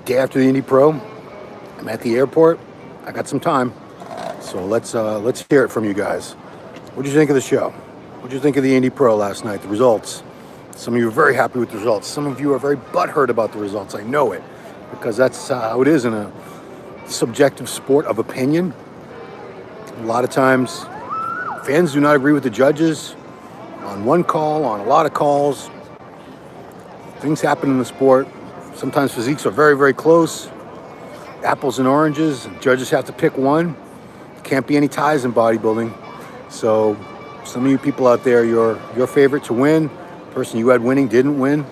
Day after the Indy Pro, I'm at the airport. I got some time, so let's hear it from you guys. What did you think of the show? What did you think of the Indy Pro last night? The results. Some of you are very happy with the results. Some of you are very butthurt about the results. I know it, because that's how it is in a subjective sport of opinion. A lot of times, fans do not agree with the judges on one call, on a lot of calls. Things happen in the sport. Sometimes physiques are very, very close. Apples and oranges. Judges have to pick one. Can't be any ties in bodybuilding. So some of you people out there, your favorite to win, person you had winning didn't win.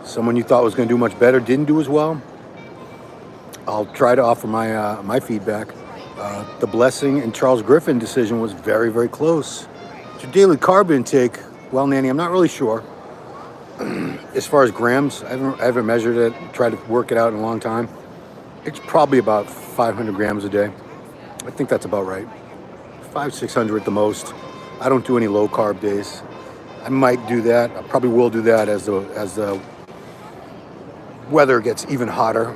Someone you thought was going to do much better didn't do as well. I'll try to offer my feedback. The Blessing and Charles Griffin decision was very, very close. Your daily carb intake, well, Nanny, I'm not really sure. As far as grams, I haven't measured it, tried to work it out in a long time. It's probably about 500 grams a day. I think that's about right. 500-600 at the most. I don't do any low carb days. I might do that. I probably will do that as the weather gets even hotter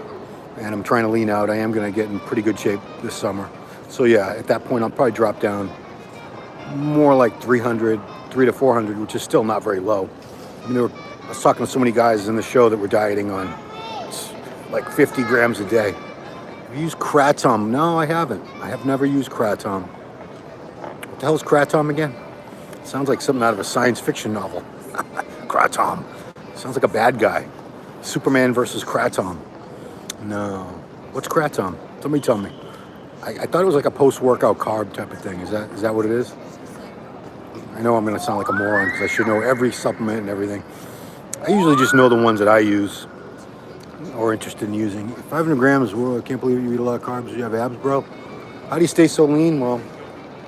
and I'm trying to lean out. I am going to get in pretty good shape this summer. So yeah, at that point I'll probably drop down more like 300 to 400, which is still not very low. I mean, I was talking to so many guys in the show that were dieting on like 50 grams a day. Have you used Kratom? No, I haven't. I have never used Kratom. What the hell is Kratom again? Sounds like something out of a science fiction novel. Kratom. Sounds like a bad guy. Superman versus Kratom. No. What's Kratom? Somebody tell me. I thought it was like a post-workout carb type of thing. Is that what it is? I know I'm going to sound like a moron because I should know every supplement and everything. I usually just know the ones that I use or interested in using. 500 grams, whoa, I can't believe you eat a lot of carbs. You have abs, bro. How do you stay so lean? Well,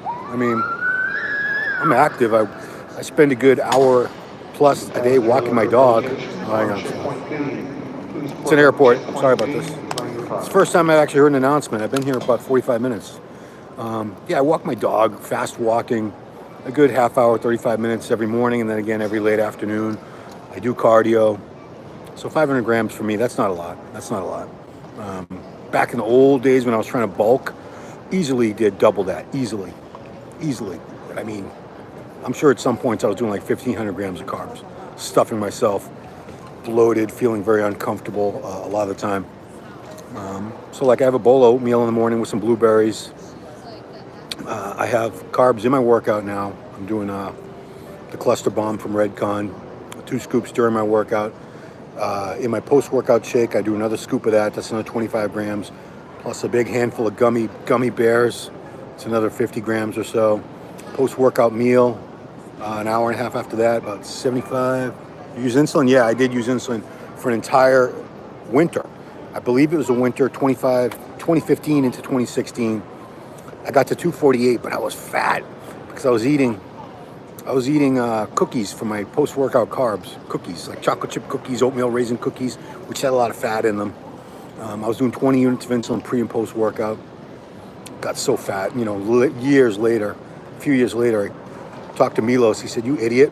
I mean, I'm active. I spend a good hour plus a day walking my dog. Oh, hang on. It's an airport. Sorry about this. It's the first time I've actually heard an announcement. I've been here about 45 minutes. Yeah, I walk my dog, fast walking, a good half hour, 35 minutes every morning, and then again every late afternoon. I do cardio. So 500 grams for me, that's not a lot. That's not a lot. Back in the old days when I was trying to bulk, easily did double that. Easily. I mean, I'm sure at some points I was doing like 1,500 grams of carbs. Stuffing myself, bloated, feeling very uncomfortable a lot of the time. So like I have a bowl of oatmeal in the morning with some blueberries. I have carbs in my workout now. I'm doing the cluster bomb from Redcon, 2 scoops during my workout. In my post-workout shake, I do another scoop of that. That's another 25 grams, plus a big handful of gummy bears. It's another 50 grams or so. Post-workout meal, an hour and a half after that, about 75. You use insulin? Yeah, I did use insulin for an entire winter. I believe it was a winter 2015 into 2016. I got to 248, but I was fat because I was eating cookies for my post-workout carbs. Cookies, like chocolate chip cookies, oatmeal raisin cookies, which had a lot of fat in them. I was doing 20 units of insulin pre and post-workout. Got so fat, you know, a few years later, I talked to Milos. He said, "You idiot.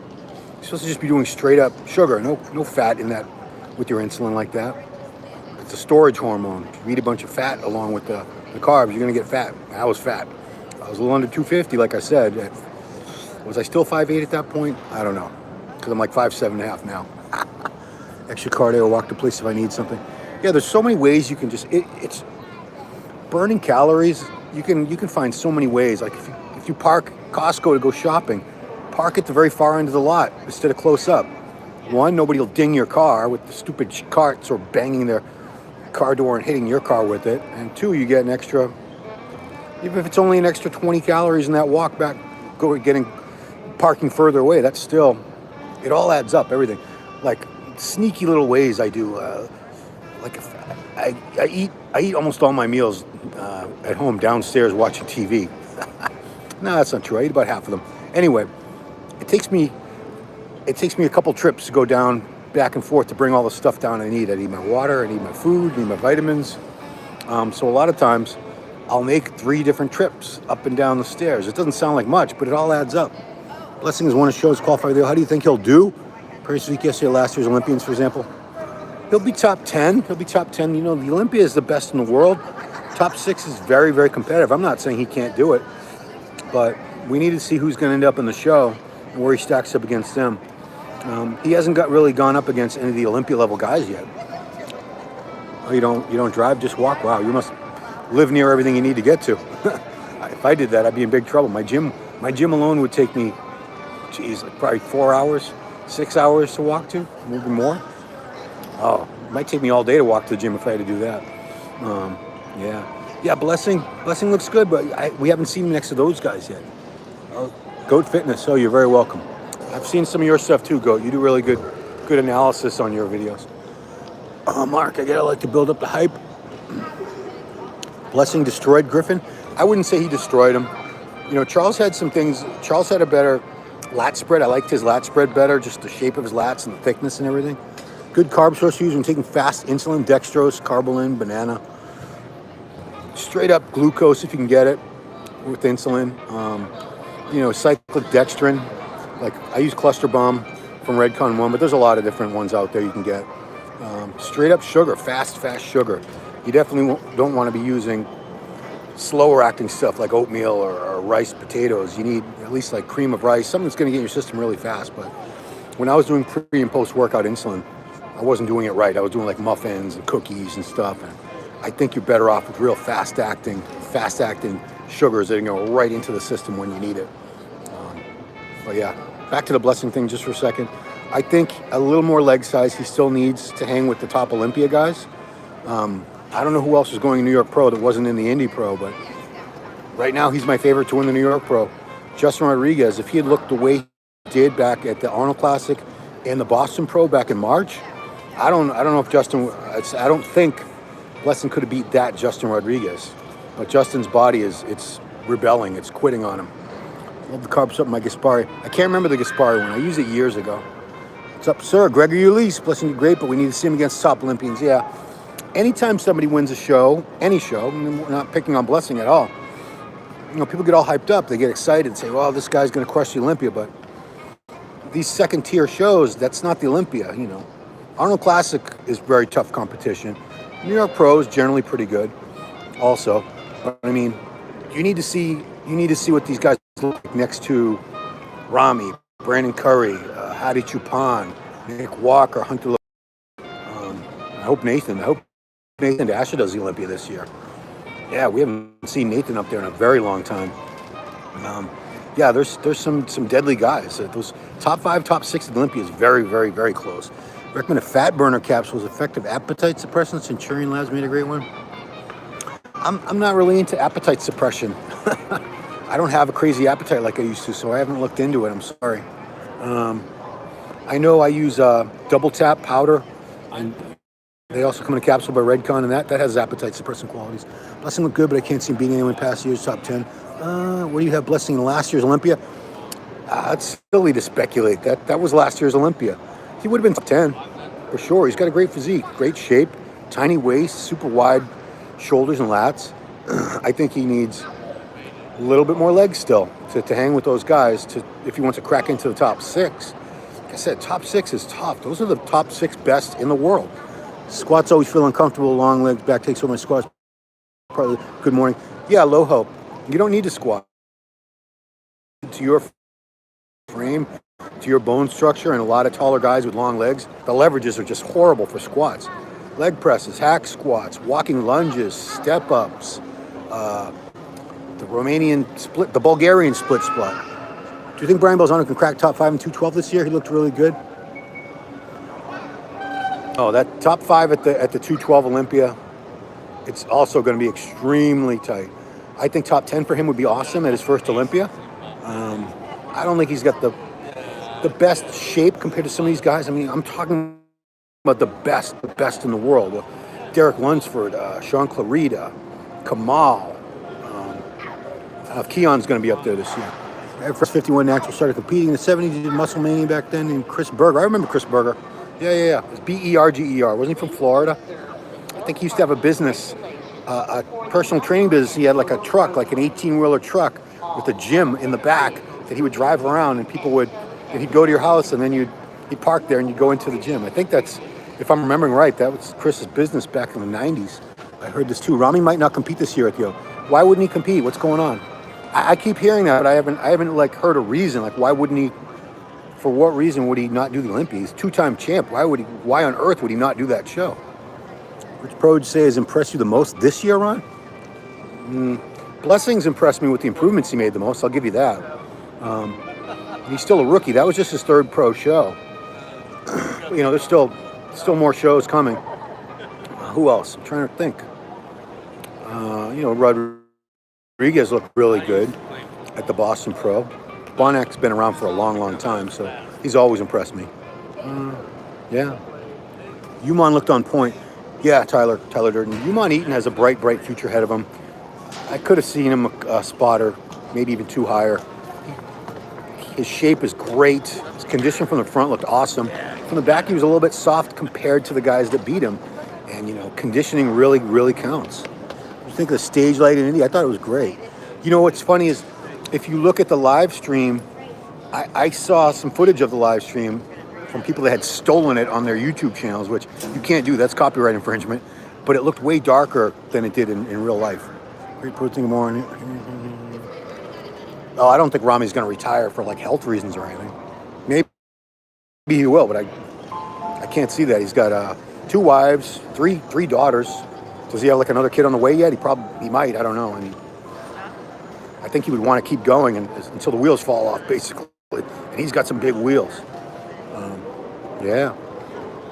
You're supposed to just be doing straight up sugar, no fat in that with your insulin like that. It's a storage hormone. If you eat a bunch of fat along with the carbs, you're going to get fat." I was fat. I was a little under 250, like I said. Was I still 5'8" at that point? I don't know, because I'm like 5'7.5" now. Extra cardio, walk to place if I need something. Yeah, there's so many ways you can just, it's burning calories. You can find so many ways. Like if you park Costco to go shopping, park at the very far end of the lot instead of close up. One, nobody will ding your car with the stupid carts or banging their car door and hitting your car with it. And two, you get an extra, even if it's only an extra 20 calories in that walk back, parking further away, that's still, it all adds up, everything. Like sneaky little ways I do, like if I eat almost all my meals at home downstairs watching TV. No, that's not true. I eat about half of them. Anyway, it takes me a couple trips to go down back and forth to bring all the stuff down I need. I need my water, I need my food, I need my vitamins. So a lot of times I'll make 3 different trips up and down the stairs. It doesn't sound like much, but it all adds up. Blessing is one of the shows qualified. How do you think he'll do? Previous week yesterday, last year's Olympians, for example. He'll be top 10. He'll be top 10. You know, the Olympia is the best in the world. Top 6 is very, very competitive. I'm not saying he can't do it, but we need to see who's going to end up in the show and where he stacks up against them. He hasn't really gone up against any of the Olympia level guys yet. Oh, you don't drive, just walk. Wow, you must live near everything you need to get to. If I did that, I'd be in big trouble. My gym alone would take me, geez, like probably 4 hours, 6 hours to walk to, maybe more. Oh, it might take me all day to walk to the gym if I had to do that. Yeah. Blessing looks good, but we haven't seen him next to those guys yet. Goat Fitness. Oh, you're very welcome. I've seen some of your stuff too, Goat. You do really good analysis on your videos. Mark, I gotta like to build up the hype. Blessing destroyed Griffin. I wouldn't say he destroyed him. You know, Charles had some things. Charles had a better lat spread. I liked his lat spread better, just the shape of his lats and the thickness and everything. Good carb source to use when taking fast insulin, dextrose, carbolin, banana. Straight up glucose if you can get it with insulin. You know, cyclic dextrin. Like I use Cluster Bomb from Redcon 1, but there's a lot of different ones out there you can get. Straight up sugar, fast sugar. You definitely don't want to be using slower acting stuff like oatmeal or rice potatoes. You need at least like cream of rice, something that's going to get your system really fast. But when I was doing pre and post workout insulin, I wasn't doing it right. I was doing like muffins and cookies and stuff. And I think you're better off with real fast acting sugars that are going to go right into the system when you need it. But yeah, back to the Blessing thing just for a second. I think a little more leg size. He still needs to hang with the top Olympia guys. I don't know who else is going New York Pro that wasn't in the Indy Pro, but right now he's my favorite to win the New York Pro. Justin Rodriguez, if he had looked the way he did back at the Arnold Classic and the Boston Pro back in March, I don't know if I don't think Blessing could have beat that Justin Rodriguez. But Justin's body it's rebelling, it's quitting on him. Love the carbs up in my Gaspari. I can't remember the Gaspari one. I used it years ago. What's up, sir? Gregory Ulisse, Blessing, you're great, but we need to see him against top Olympians. Yeah. Anytime somebody wins a show, any show, I mean, we're not picking on Blessing at all. You know, people get all hyped up. They get excited and say, well, this guy's going to crush the Olympia. But these second-tier shows, that's not the Olympia, you know. Arnold Classic is very tough competition. New York Pro is generally pretty good also. But, I mean, you need to see what these guys look like next to Ramy, Brandon Curry, Hadi Chupin, Nick Walker, Hunter. I hope Nathan Dasher does the Olympia this year. Yeah, we haven't seen Nathan up there in a very long time. Yeah, there's some deadly guys. Those top 5, top 6 at the Olympia is very, very, very close. Recommend a fat burner capsules, effective appetite suppressant. Centurion Labs made a great one. I'm not really into appetite suppression. I don't have a crazy appetite like I used to, so I haven't looked into it. I'm sorry. I know I use Double Tap powder, and they also come in a capsule by Redcon, and that has appetite suppressant qualities. Blessing looked good, but I can't see him beating anyone past year's top 10. What do you have Blessing in last year's Olympia? It's silly to speculate. That was last year's Olympia. He would have been top 10 for sure. He's got a great physique, great shape, tiny waist, super wide shoulders and lats. I think he needs a little bit more legs still to hang with those guys if he wants to crack into the top 6. Like I said, top 6 is tough. Those are the top 6 best in the world. Squats always feel uncomfortable, long legs, back takes over my squats. Probably good morning. Yeah, low hope. You don't need to squat. To your frame, to your bone structure, and a lot of taller guys with long legs, the leverages are just horrible for squats. Leg presses, hack squats, walking lunges, step ups, the Romanian split, the Bulgarian split squat. Do you think Brian Balzano can crack top 5 in 212 this year? He looked really good. Oh, that top 5 at the 212 Olympia, it's also going to be extremely tight. I think top 10 for him would be awesome at his first Olympia. I don't think he's got the best shape compared to some of these guys. I mean, I'm talking about the best in the world. Derek Lunsford, Sean Clarita, Kamal. Keon's going to be up there this year. First 51 Natural started competing in the 70s. He did Muscle Mania back then. And Chris Berger. I remember Chris Berger. Yeah. It was Berger. Wasn't he from Florida? I think he used to have a business, a personal training business. He had like a truck, like an 18-wheeler truck with a gym in the back that he would drive around, and he'd go to your house, and then he'd park there and you'd go into the gym. I think that's if I'm remembering right, that was Chris's business back in the 90s. I heard this too. Ramy might not compete this year at the O. Why wouldn't he compete? What's going on? I keep hearing that, but I haven't like heard a reason. Like, why wouldn't he? For what reason would he not do the Olympia? He's two-time champ. Why on earth would he not do that show? Which pro would you say has impressed you the most this year, Ron? Blessings impressed me with the improvements he made the most. I'll give you that. He's still a rookie. That was just his third pro show. You know, there's still more shows coming. Who else? I'm trying to think. You know, Rodriguez looked really good at the Boston Pro. Bonak's been around for a long, long time, so he's always impressed me. Yeah. Uman looked on point. Yeah, Tyler Durden. Uman Eaton has a bright future ahead of him. I could have seen him a spotter, maybe even two higher. His shape is great. His condition from the front looked awesome. From the back, he was a little bit soft compared to the guys that beat him. And, you know, conditioning really, really counts. You think of the stage light in Indy? I thought it was great. You know, what's funny is if you look at the live stream, I saw some footage of the live stream from people that had stolen it on their YouTube channels, which you can't do. That's copyright infringement. But it looked way darker than it did in real life. Great protein more on it. Oh, I don't think Ramy's going to retire for like health reasons or anything. Maybe he will, but I can't see that. He's got 2 wives, three daughters. Does he have like another kid on the way yet? He might. I don't know. I mean, I think he would want to keep going until the wheels fall off, basically. And he's got some big wheels. Yeah.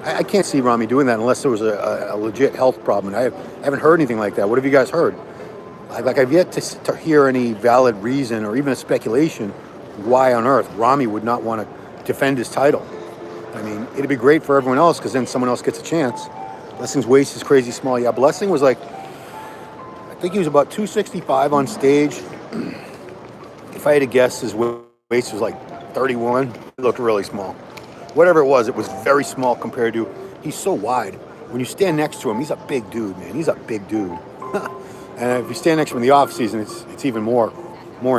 I can't see Ramy doing that unless there was a legit health problem. And I haven't heard anything like that. What have you guys heard? I've yet to hear any valid reason or even a speculation why on earth Ramy would not want to defend his title. I mean, it'd be great for everyone else because then someone else gets a chance. Blessing's waist is crazy small. Yeah, Blessing was like, I think he was about 265 on stage. If I had to guess, his waist was like 31. It looked really small. Whatever it was very small compared to, he's so wide. When you stand next to him, he's a big dude, man. He's a big dude. And if you stand next to him in the off season, it's even more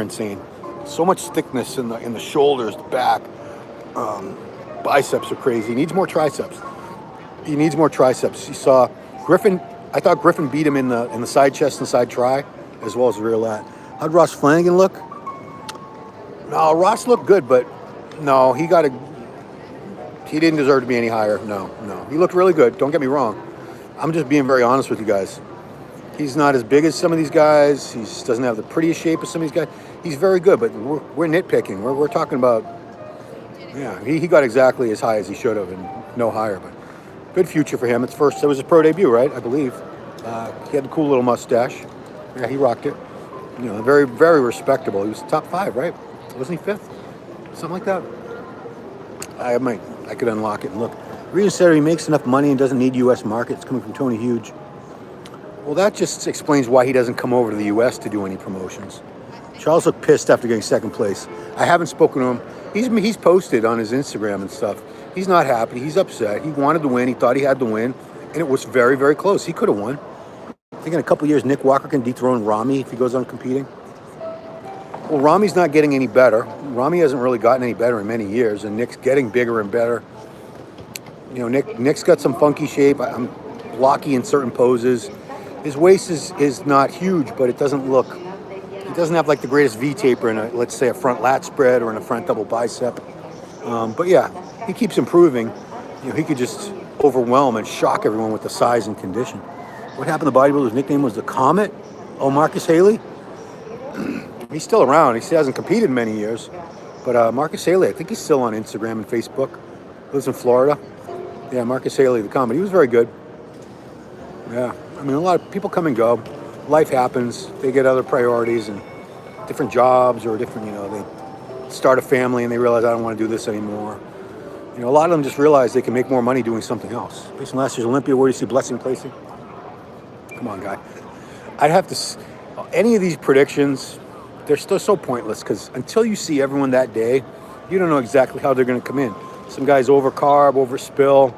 insane. So much thickness in the shoulders, the back. Biceps are crazy. He needs more triceps. You saw Griffin. I thought Griffin beat him in the side chest and side tri, as well as the rear lat. How'd Ross Flanagan look? No, Ross looked good, but no, he didn't deserve to be any higher. No. He looked really good. Don't get me wrong. I'm just being very honest with you guys. He's not as big as some of these guys. He doesn't have the prettiest shape of some of these guys. He's very good, but we're nitpicking. We're talking about, yeah, he got exactly as high as he should have and no higher. But good future for him. It was his pro debut, right? I believe. He had a cool little mustache. Yeah, he rocked it. You know, very, very respectable. He was top 5, right? Wasn't he 5th? Something like that. I could unlock it and look. Reason said he makes enough money and doesn't need U.S. markets. Coming from Tony Huge. Well, that just explains why he doesn't come over to the U.S. to do any promotions. Charles looked pissed after getting 2nd place. I haven't spoken to him. He's posted on his Instagram and stuff. He's not happy. He's upset. He wanted to win. He thought he had to win. And it was very, very close. He could have won. I think in a couple of years, Nick Walker can dethrone Ramy if he goes on competing. Well, Ramy's not getting any better. Ramy hasn't really gotten any better in many years, and Nick's getting bigger and better. You know, Nick's got some funky shape. I'm blocky in certain poses. His waist is not huge, but it doesn't look. He doesn't have like the greatest V taper in let's say a front lat spread or in a front double bicep. But yeah, he keeps improving. You know, he could just overwhelm and shock everyone with the size and condition. What happened to bodybuilder's nickname was the Comet? Oh, Marcus Haley? He's still around. He still hasn't competed in many years. But Marcus Haley, I think he's still on Instagram and Facebook. Lives in Florida. Yeah, Marcus Haley, the Comet. He was very good. Yeah. I mean, a lot of people come and go. Life happens. They get other priorities and different jobs or different, you know, they start a family and they realize, I don't want to do this anymore. You know, a lot of them just realize they can make more money doing something else. Based on last year's Olympia, where do you see Blessing placing? Come on, guy. I'd have to, any of these predictions, they're still so pointless because until you see everyone that day, you don't know exactly how they're going to come in. Some guys over carb, over spill.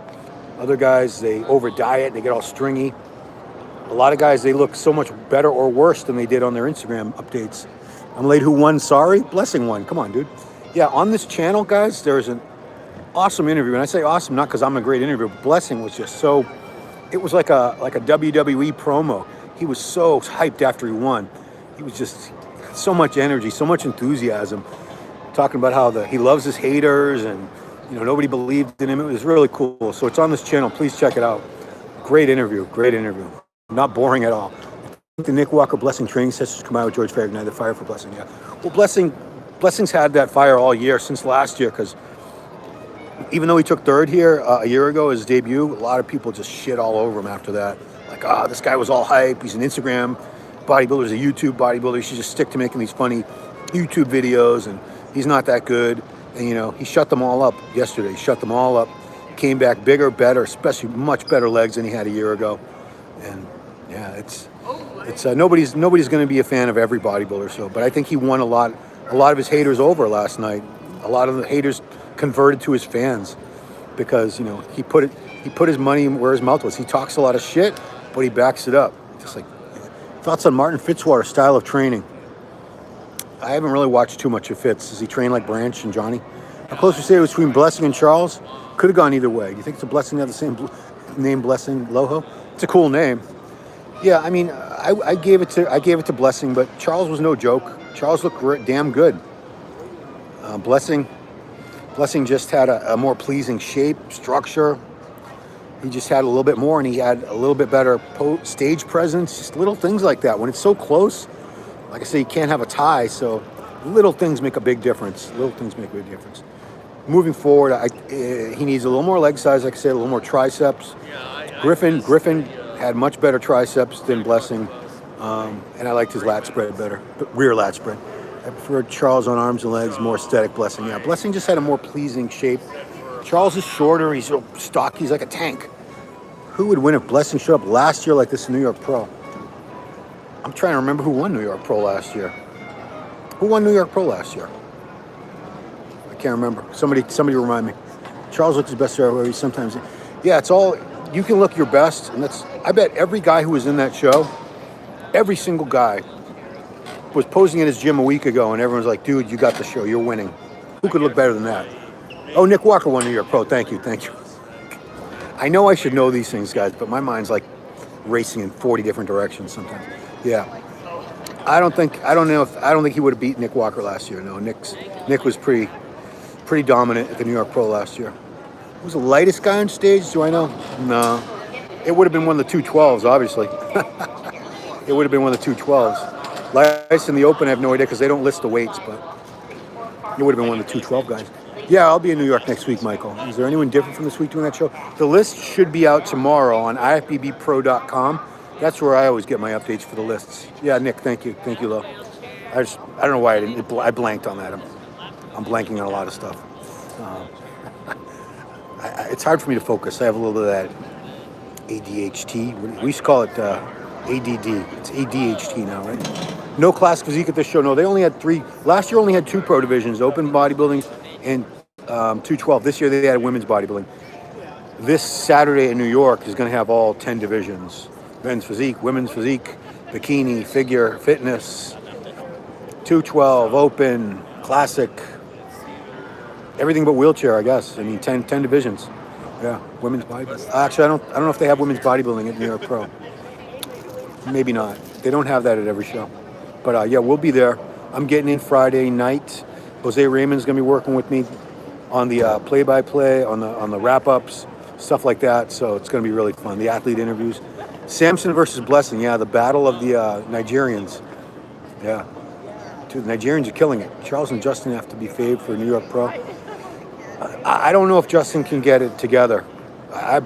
Other guys, they over diet, they get all stringy. A lot of guys, they look so much better or worse than they did on their Instagram updates. I'm late, who won? Sorry. Blessing won. Come on, dude. Yeah, on this channel, guys, there's Awesome interview. And I say awesome not because I'm a great interviewer. Blessing was just so, it was like a WWE promo. He was so hyped after he won. He was just so much energy, so much enthusiasm, talking about how he loves his haters and nobody believed in him. It was really cool. So it's on this channel. Please check it out. Great interview. Great interview. Not boring at all. The Nick Walker Blessing training sessions come out with George Faragnight, the fire for Blessing. Yeah. Well, Blessing's had that fire all year since last year because even though he took third here a year ago, his debut, a lot of people just shit all over him after that. Like, this guy was all hype. He's an Instagram bodybuilder, he's a YouTube bodybuilder. He should just stick to making these funny YouTube videos, and he's not that good. And, he shut them all up yesterday. He shut them all up. Came back bigger, better, especially much better legs than he had a year ago. And, yeah, it's nobody's going to be a fan of every bodybuilder. So, but I think he won a lot of his haters over last night. A lot of the haters converted to his fans because he put his money where his mouth was. He talks a lot of shit, but he backs it up. Just like thoughts on Martin Fitzwater's style of training. I haven't really watched too much of Fitz. Does he train like Branch and Johnny? How close you say it was between Blessing and Charles? Could have gone either way. Do you think it's a Blessing to have the same name, Blessing Loho? It's a cool name. Yeah, I mean, I gave it to Blessing, but Charles was no joke. Charles looked damn good. Blessing just had a more pleasing shape, structure. He just had a little bit more, and he had a little bit better stage presence. Just little things like that. When it's so close, like I say, you can't have a tie, so little things make a big difference. Little things make a big difference. Moving forward, he needs a little more leg size, like I said, a little more triceps. Griffin had much better triceps than Blessing, and I liked his lat spread better, rear lat spread. I preferred Charles on arms and legs, more aesthetic. Blessing. Yeah, Blessing just had a more pleasing shape. Charles is shorter. He's so stocky. He's like a tank. Who would win if Blessing showed up last year like this in New York Pro? I'm trying to remember who won New York Pro last year. Who won New York Pro last year? I can't remember. Somebody remind me. Charles looked his best there. Sometimes, yeah, it's all, you can look your best. And I bet every guy who was in that show, every single guy was posing in his gym a week ago, and everyone's like, dude, you got the show. You're winning. Who could look better than that? Oh, Nick Walker won New York Pro. Thank you. I know I should know these things, guys, but my mind's like racing in 40 different directions sometimes. Yeah. I don't think he would have beat Nick Walker last year. No, Nick was pretty dominant at the New York Pro last year. Who was the lightest guy on stage? Do I know? No. It would have been one of the 212s, obviously. It would have been one of the 212s. Lightest in the open, I have no idea because they don't list the weights, but it would have been one of the 212 guys. Yeah, I'll be in New York next week, Michael. Is there anyone different from this week doing that show? The list should be out tomorrow on IFBBpro.com. That's where I always get my updates for the lists. Yeah, Nick, thank you. Thank you, Lo. I don't know why I blanked on that. I'm blanking on a lot of stuff. It's hard for me to focus. I have a little bit of that ADHD. We used to call it ADD. It's ADHD now, right? No classic physique at this show. No, they only had 3. Last year only had 2 pro divisions, open bodybuilding and 212. This year they had women's bodybuilding. This Saturday in New York is going to have all 10 divisions. Men's physique, women's physique, bikini, figure, fitness, 212, open, classic, everything but wheelchair, I guess. I mean, 10 divisions. Yeah, women's bodybuilding. Actually, I don't know if they have women's bodybuilding at New York Pro. Maybe not. They don't have that at every show. But yeah, we'll be there. I'm getting in Friday night. Jose Raymond's going to be working with me on the play-by-play, on the wrap-ups, stuff like that. So it's going to be really fun. The athlete interviews. Samson versus Blessing. Yeah, the battle of the Nigerians. Yeah. Dude, the Nigerians are killing it. Charles and Justin have to be favored for New York Pro. I don't know if Justin can get it together.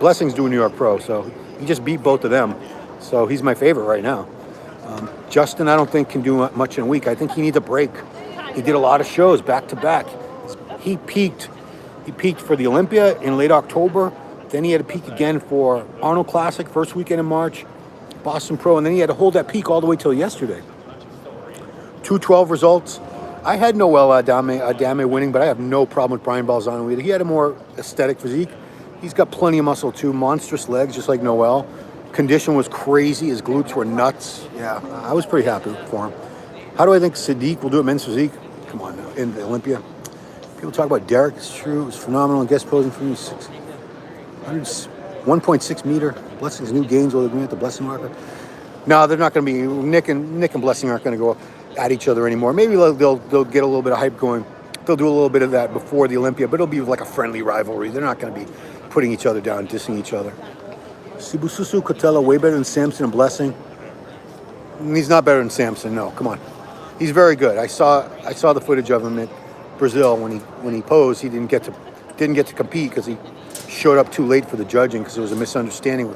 Blessing's doing New York Pro, so he just beat both of them. So he's my favorite right now. Justin, I don't think can do much in a week. I think he needs a break. He did a lot of shows back to back. He peaked for the Olympia in late October. Then he had a peak again for Arnold Classic, first weekend in March, Boston Pro, and then he had to hold that peak all the way till yesterday. 212 results. I had Noel Adame winning, but I have no problem with Brian Balzano either. He had a more aesthetic physique. He's got plenty of muscle too, monstrous legs, just like Noel. Condition was crazy. His glutes were nuts. Yeah, I was pretty happy for him. How do I think Sadiq will do at men's physique? Come on now, in the Olympia. People talk about Derek. It's true. It was phenomenal. And guest posing for me, 1.6 meter. Blessing's new gains will agree at the Blessing marker. No, they're not going to be. Nick and Blessing aren't going to go at each other anymore. Maybe they'll get a little bit of hype going. They'll do a little bit of that before the Olympia, but it'll be like a friendly rivalry. They're not going to be putting each other down, dissing each other. Sibususu Kotela way better than Samson and Blessing. He's not better than Samson. No, come on. He's very good. I saw the footage of him at Brazil when he posed. He didn't get to compete because he showed up too late for the judging because there was a misunderstanding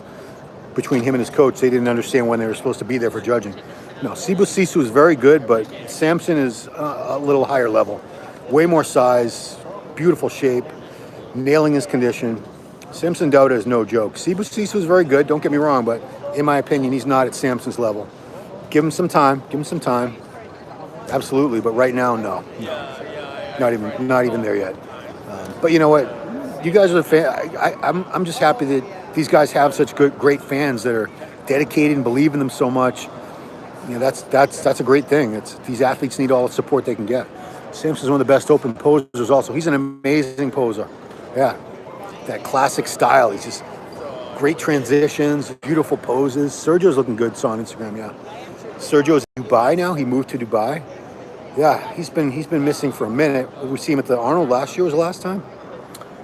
between him and his coach. They didn't understand when they were supposed to be there for judging. No, Sibusisu is very good, but Samson is a little higher level. Way more size, beautiful shape, nailing his condition. Samson Dauda is no joke. Sibusisu is very good, don't get me wrong, but in my opinion, he's not at Samson's level. Give him some time. Absolutely, but right now, no. Not even there yet. But you know what? You guys are the fan. I'm just happy that these guys have such great fans that are dedicated and believe in them so much. You know, that's a great thing. These athletes need all the support they can get. Samson's one of the best open posers also. He's an amazing poser. Yeah. That classic style. He's just great transitions, beautiful poses. Sergio's looking good, saw on Instagram, yeah. Sergio's in Dubai now. He moved to Dubai. Yeah, he's been missing for a minute. We see him at the Arnold last year was the last time.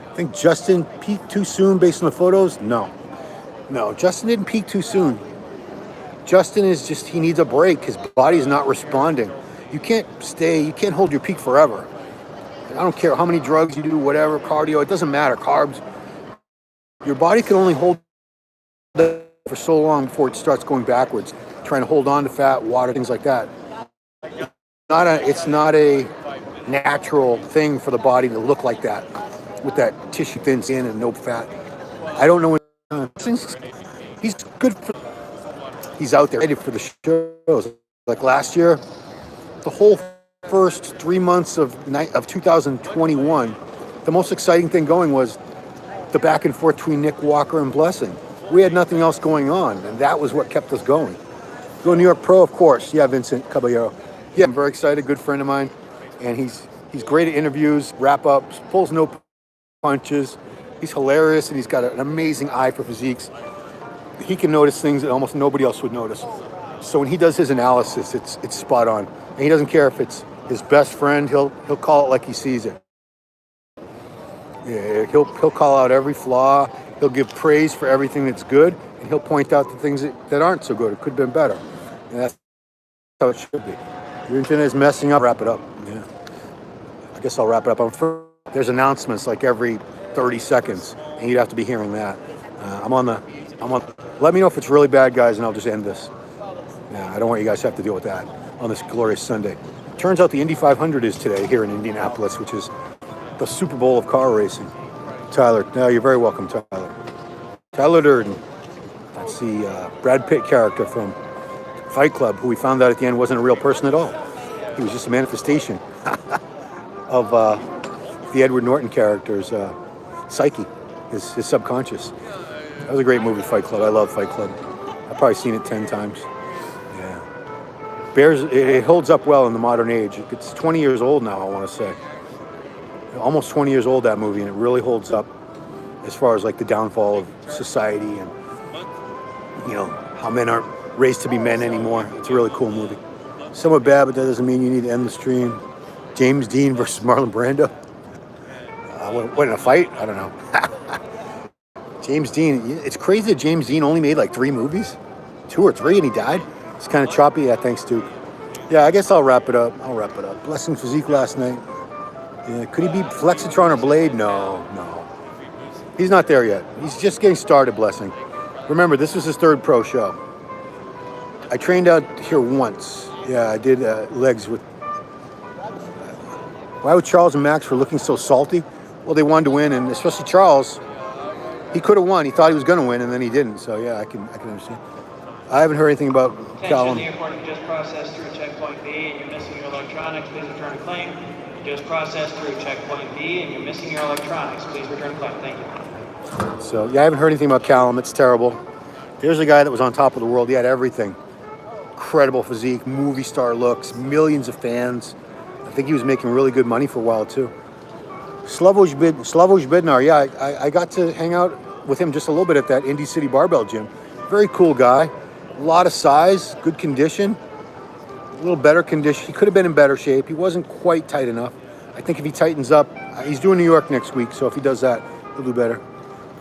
I think Justin peaked too soon based on the photos. No, Justin didn't peak too soon. Justin is just, he needs a break. His body's not responding. You can't hold your peak forever. I don't care how many drugs you do, whatever, cardio, it doesn't matter, carbs. Your body can only hold for so long before it starts going backwards, trying to hold on to fat, water, things like that. It's not a natural thing for the body to look like that, with that tissue thin skin and no fat. I don't know when he's good for. He's out there ready for the shows. Like last year, the whole first 3 months of 2021, the most exciting thing going was the back and forth between Nick Walker and Blessing. We had nothing else going on, and that was what kept us going. Go New York Pro, of course. Yeah, Vincent Caballero. Yeah, I'm very excited. Good friend of mine, and he's great at interviews, wrap-ups, pulls no punches. He's hilarious, and he's got an amazing eye for physiques. He can notice things that almost nobody else would notice. So when he does his analysis, it's spot on. And he doesn't care if it's his best friend. He'll call it like he sees it. Yeah, he'll call out every flaw. He'll give praise for everything that's good, and he'll point out the things that aren't so good. It could have been better. And that's how it should be. Your internet is messing up. Wrap it up. Yeah. I guess I'll wrap it up. There's announcements like every 30 seconds, and you'd have to be hearing that. I'm on. Let me know if it's really bad, guys, and I'll just end this. Yeah, I don't want you guys to have to deal with that on this glorious Sunday. Turns out the Indy 500 is today here in Indianapolis, which is the Super Bowl of car racing. Tyler, no, you're very welcome, Tyler. Tyler Durden. That's the Brad Pitt character from Fight Club, who we found out at the end wasn't a real person at all. He was just a manifestation of the Edward Norton character's psyche, his subconscious. That was a great movie, Fight Club. I love Fight Club. I've probably seen it 10 times. Yeah. It holds up well in the modern age. It's 20 years old now, I want to say. Almost 20 years old, that movie, and it really holds up as far as like the downfall of society and, you know, how men aren't raised to be men anymore. It's a really cool movie. Somewhat bad, but that doesn't mean you need to end the stream. James Dean versus Marlon Brando. What, in a fight? I don't know. James Dean, it's crazy that James Dean only made like 3 movies, 2 or 3, and he died. It's kind of choppy. Yeah, thanks, Duke. Yeah, I guess I'll wrap it up. Blessing physique last night. Yeah, could he beat Flexitron or Blade? No. He's not there yet. He's just getting started, Blessing. Remember, this was his 3rd pro show. I trained out here once. Yeah, I did legs with... Why would Charles and Max were looking so salty? Well, they wanted to win, and especially Charles... He could have won. He thought he was going to win, and then he didn't. So, yeah, I can understand. I haven't heard anything about Callum. The airport you just processed through checkpoint B, and you're missing your electronics. Please return to claim. You just processed through checkpoint B, and you're missing your electronics. Please return to claim. Thank you. So, yeah, I haven't heard anything about Callum. It's terrible. There's a guy that was on top of the world. He had everything. Incredible physique, movie star looks, millions of fans. I think he was making really good money for a while, too. Slavoj Bednar, yeah, I got to hang out with him just a little bit at that Indy City Barbell Gym. Very cool guy, a lot of size, good condition, a little better condition. He could have been in better shape. He wasn't quite tight enough. I think if he tightens up, he's doing New York next week, so if he does that, he'll do better.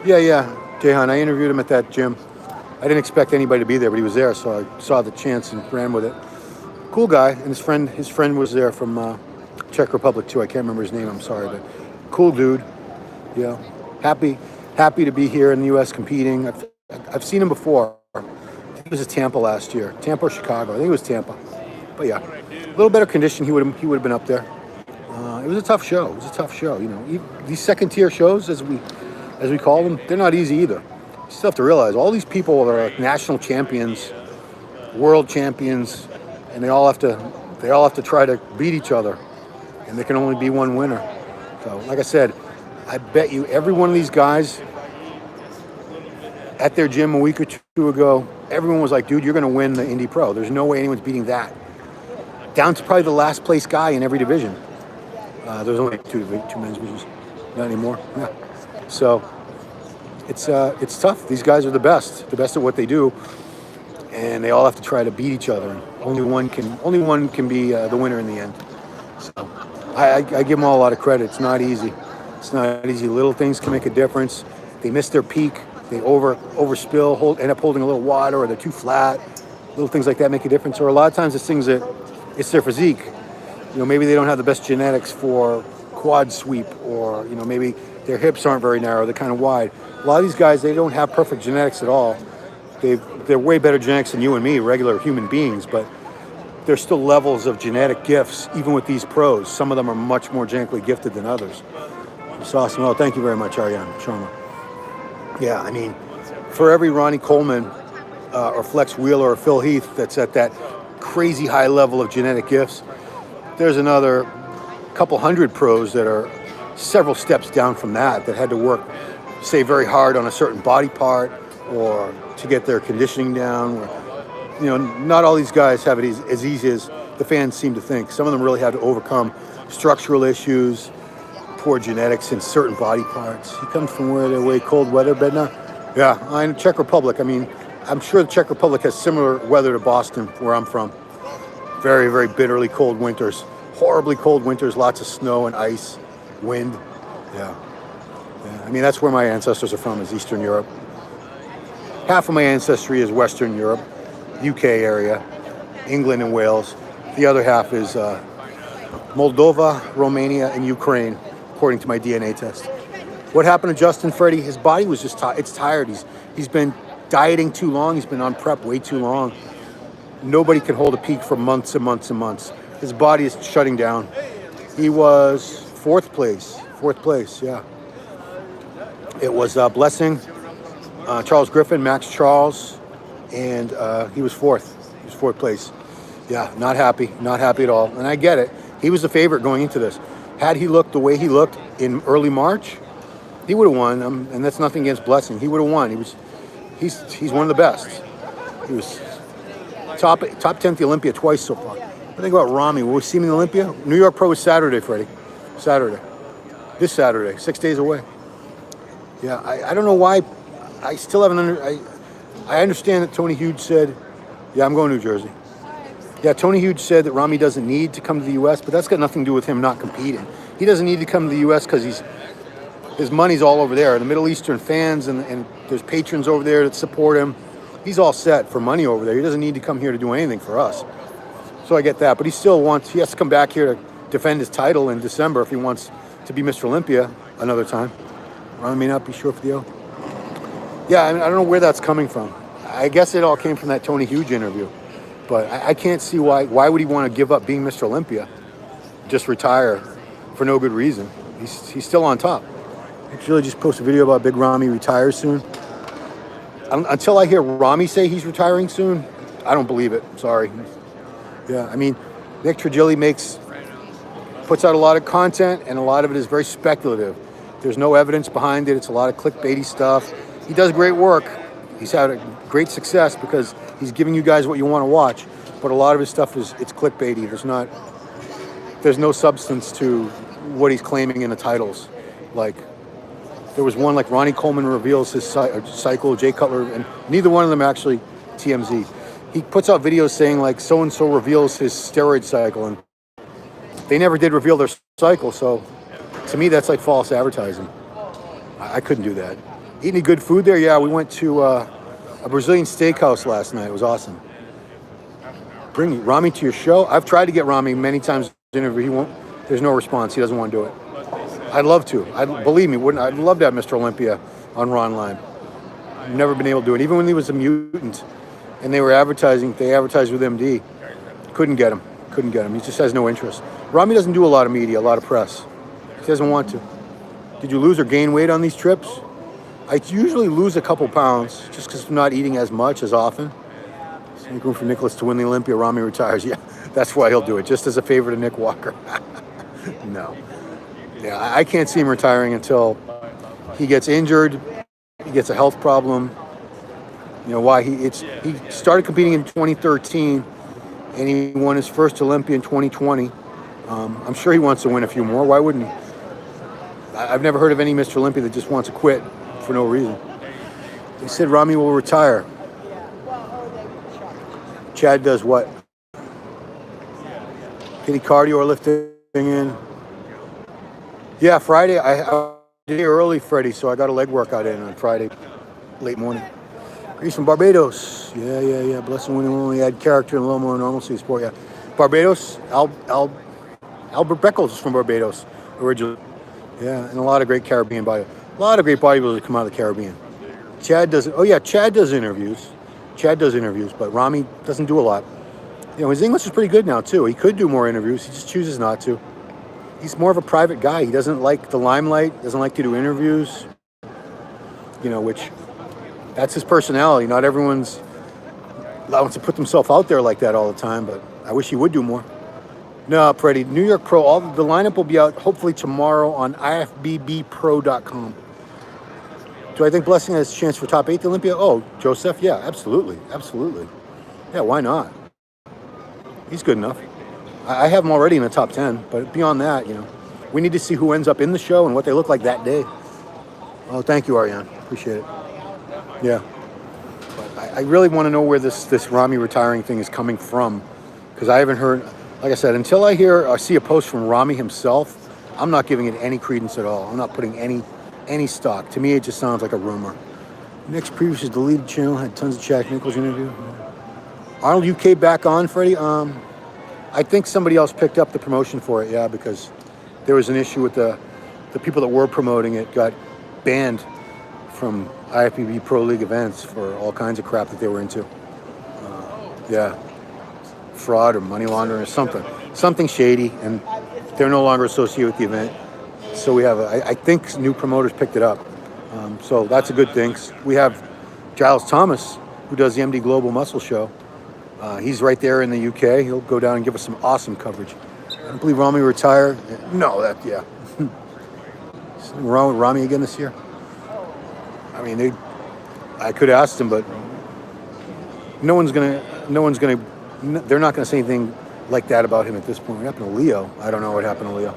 Yeah, Jehan, I interviewed him at that gym. I didn't expect anybody to be there, but he was there, so I saw the chance and ran with it. Cool guy, and his friend was there from Czech Republic too. I can't remember his name, I'm sorry, but cool dude. Yeah, happy to be here in the U.S. competing. I've seen him before. I think it was at Tampa last year, Tampa or Chicago. I think it was Tampa. But yeah, a little better condition. He would have been up there. It was a tough show. You know, these second tier shows, as we call them, they're not easy either. You still have to realize all these people are like national champions, world champions, and they all have to try to beat each other, and there can only be one winner. So, like I said, I bet you every one of these guys at their gym a week or two ago, everyone was like, dude, you're going to win the Indy Pro. There's no way anyone's beating that. Down to probably the last place guy in every division. There's only two men's divisions. Not anymore. Yeah. So it's tough. These guys are the best at what they do, and they all have to try to beat each other. Only one can be the winner in the end. So I give them all a lot of credit. It's not easy. Little things can make a difference. They miss their peak. They overspill, end up holding a little water, or they're too flat. Little things like that make a difference. Or a lot of times it's their physique. You know, maybe they don't have the best genetics for quad sweep, or, you know, maybe their hips aren't very narrow, they're kind of wide. A lot of these guys, they don't have perfect genetics at all. They're way better genetics than you and me, regular human beings, but there's still levels of genetic gifts, even with these pros. Some of them are much more genetically gifted than others. It's awesome. Oh, thank you very much, Aryan Sharma. Yeah, I mean, for every Ronnie Coleman or Flex Wheeler or Phil Heath that's at that crazy high level of genetic gifts, there's another couple hundred pros that are several steps down from that had to work, say, very hard on a certain body part or to get their conditioning down. You know, not all these guys have it as easy as the fans seem to think. Some of them really have to overcome structural issues, poor genetics in certain body parts. He comes from where they way cold weather, Bednar? Yeah, I'm Czech Republic. I mean, I'm sure the Czech Republic has similar weather to Boston, where I'm from. Very, very bitterly cold winters. Horribly cold winters, lots of snow and ice, wind. Yeah. I mean, that's where my ancestors are from, is Eastern Europe. Half of my ancestry is Western Europe, UK area, England and Wales. The other half is Moldova, Romania, and Ukraine, according to my DNA test. What happened to Justin Freddy? His body was just it's tired. He's been dieting too long. He's been on prep way too long. Nobody can hold a peak for months and months and months. His body is shutting down. He was fourth place, yeah. It was Blessing, Charles Griffin, Max Charles, and he was fourth. He was fourth place. Yeah, not happy at all. And I get it. He was the favorite going into this. Had he looked the way he looked in early March, he would have won. And that's nothing against Blessing. He would have won. He's one of the best. He was top 10 at the Olympia twice so far. I think about Ramy. Will we see him in the Olympia? New York Pro is Saturday, Freddie. Saturday. This Saturday, 6 days away. Yeah, I don't know why. I still haven't I understand that Tony Hughes said, yeah, I'm going to New Jersey. Yeah, Tony Hughes said that Ramy doesn't need to come to the U.S., but that's got nothing to do with him not competing. He doesn't need to come to the U.S. because his money's all over there. The Middle Eastern fans and there's patrons over there that support him. He's all set for money over there. He doesn't need to come here to do anything for us. So I get that, but he has to come back here to defend his title in December if he wants to be Mr. Olympia another time. Ramy may not be sure for the O. Yeah, I don't know where that's coming from. I guess it all came from that Tony Hughes interview. But I can't see why would he want to give up being Mr. Olympia, just retire for no good reason. He's still on top. Actually, just post a video about Big Ramy retires soon. Until I hear Ramy say he's retiring soon, I don't believe it. Sorry. Yeah, I mean, Nick Trigili puts out a lot of content, and a lot of it is very speculative. There's no evidence behind it. It's a lot of clickbaity stuff. He does great work. He's had a great success because he's giving you guys what you want to watch. But a lot of his stuff it's clickbaity. There's no substance to what he's claiming in the titles. Like, there was one like Ronnie Coleman reveals his cycle, Jay Cutler, and neither one of them actually TMZ. He puts out videos saying like so-and-so reveals his steroid cycle, and they never did reveal their cycle. So to me, that's like false advertising. I couldn't do that. Eat any good food there? Yeah, we went to a Brazilian steakhouse last night. It was awesome. Bring Ramy to your show. I've tried to get Ramy many times to interview. He won't. There's no response. He doesn't want to do it. I'd love to. Believe me, wouldn't I'd love to have Mr. Olympia on Raw Online. I've never been able to do it. Even when he was a mutant and they were advertising, they advertised with MD. Couldn't get him. He just has no interest. Ramy doesn't do a lot of media, a lot of press. He doesn't want to. Did you lose or gain weight on these trips? I usually lose a couple pounds just because I'm not eating as much as often. So make room for Nicholas to win the Olympia. Ramy retires. Yeah, that's why he'll do it, just as a favor to Nick Walker. No. Yeah, I can't see him retiring until he gets injured, he gets a health problem. You know why? He started competing in 2013, and he won his first Olympia in 2020. I'm sure he wants to win a few more. Why wouldn't he? I've never heard of any Mr. Olympia that just wants to quit for no reason. They said Ramy will retire. Chad does what? Any cardio or lifting in? Yeah, Friday. I did it early, Freddie, so I got a leg workout in on Friday, late morning. He's from Barbados. Yeah. Blessing winning only add character and a little more normalcy to sport. Yeah, Barbados. Albert Beckles is from Barbados originally. Yeah, and a lot of great Caribbean bodybuilders. A lot of great bodybuilders come out of the Caribbean. Chad does. Oh yeah, Chad does interviews. But Ramy doesn't do a lot. You know, his English is pretty good now too. He could do more interviews. He just chooses not to. He's more of a private guy. He doesn't like the limelight. Doesn't like to do interviews. You know, which that's his personality. Not everyone's allowed to put themselves out there like that all the time. But I wish he would do more. No, Freddie, New York Pro, all the lineup will be out hopefully tomorrow on IFBBPro.com. Do I think Blessing has a chance for top 8 at Olympia? Oh, Joseph, yeah, absolutely. Yeah, why not? He's good enough. I have him already in the top 10, but beyond that, you know, we need to see who ends up in the show and what they look like that day. Oh, thank you, Ariane. Appreciate it. Yeah. But I really want to know where this Ramy retiring thing is coming from, because I haven't heard. Like I said, until I see a post from Ramy himself, I'm not giving it any credence at all. I'm not putting any stock. To me, it just sounds like a rumor. Nick's previous deleted channel had tons of Jack Nichols interview. Arnold UK back on, Freddie. I think somebody else picked up the promotion for it, yeah, because there was an issue with the people that were promoting it got banned from IFBB Pro League events for all kinds of crap that they were into. Yeah. Fraud or money laundering or something shady, and they're no longer associated with the event. So we have, I think new promoters picked it up. So that's a good thing. We have Giles Thomas, who does the MD Global Muscle Show. He's right there in the UK. He'll go down and give us some awesome coverage. I don't believe Ramy retired. No, yeah. Something wrong with Ramy again this year? I mean, I could ask them, but they're not going to say anything like that about him at this point. What happened to Leo? I don't know what happened to Leo.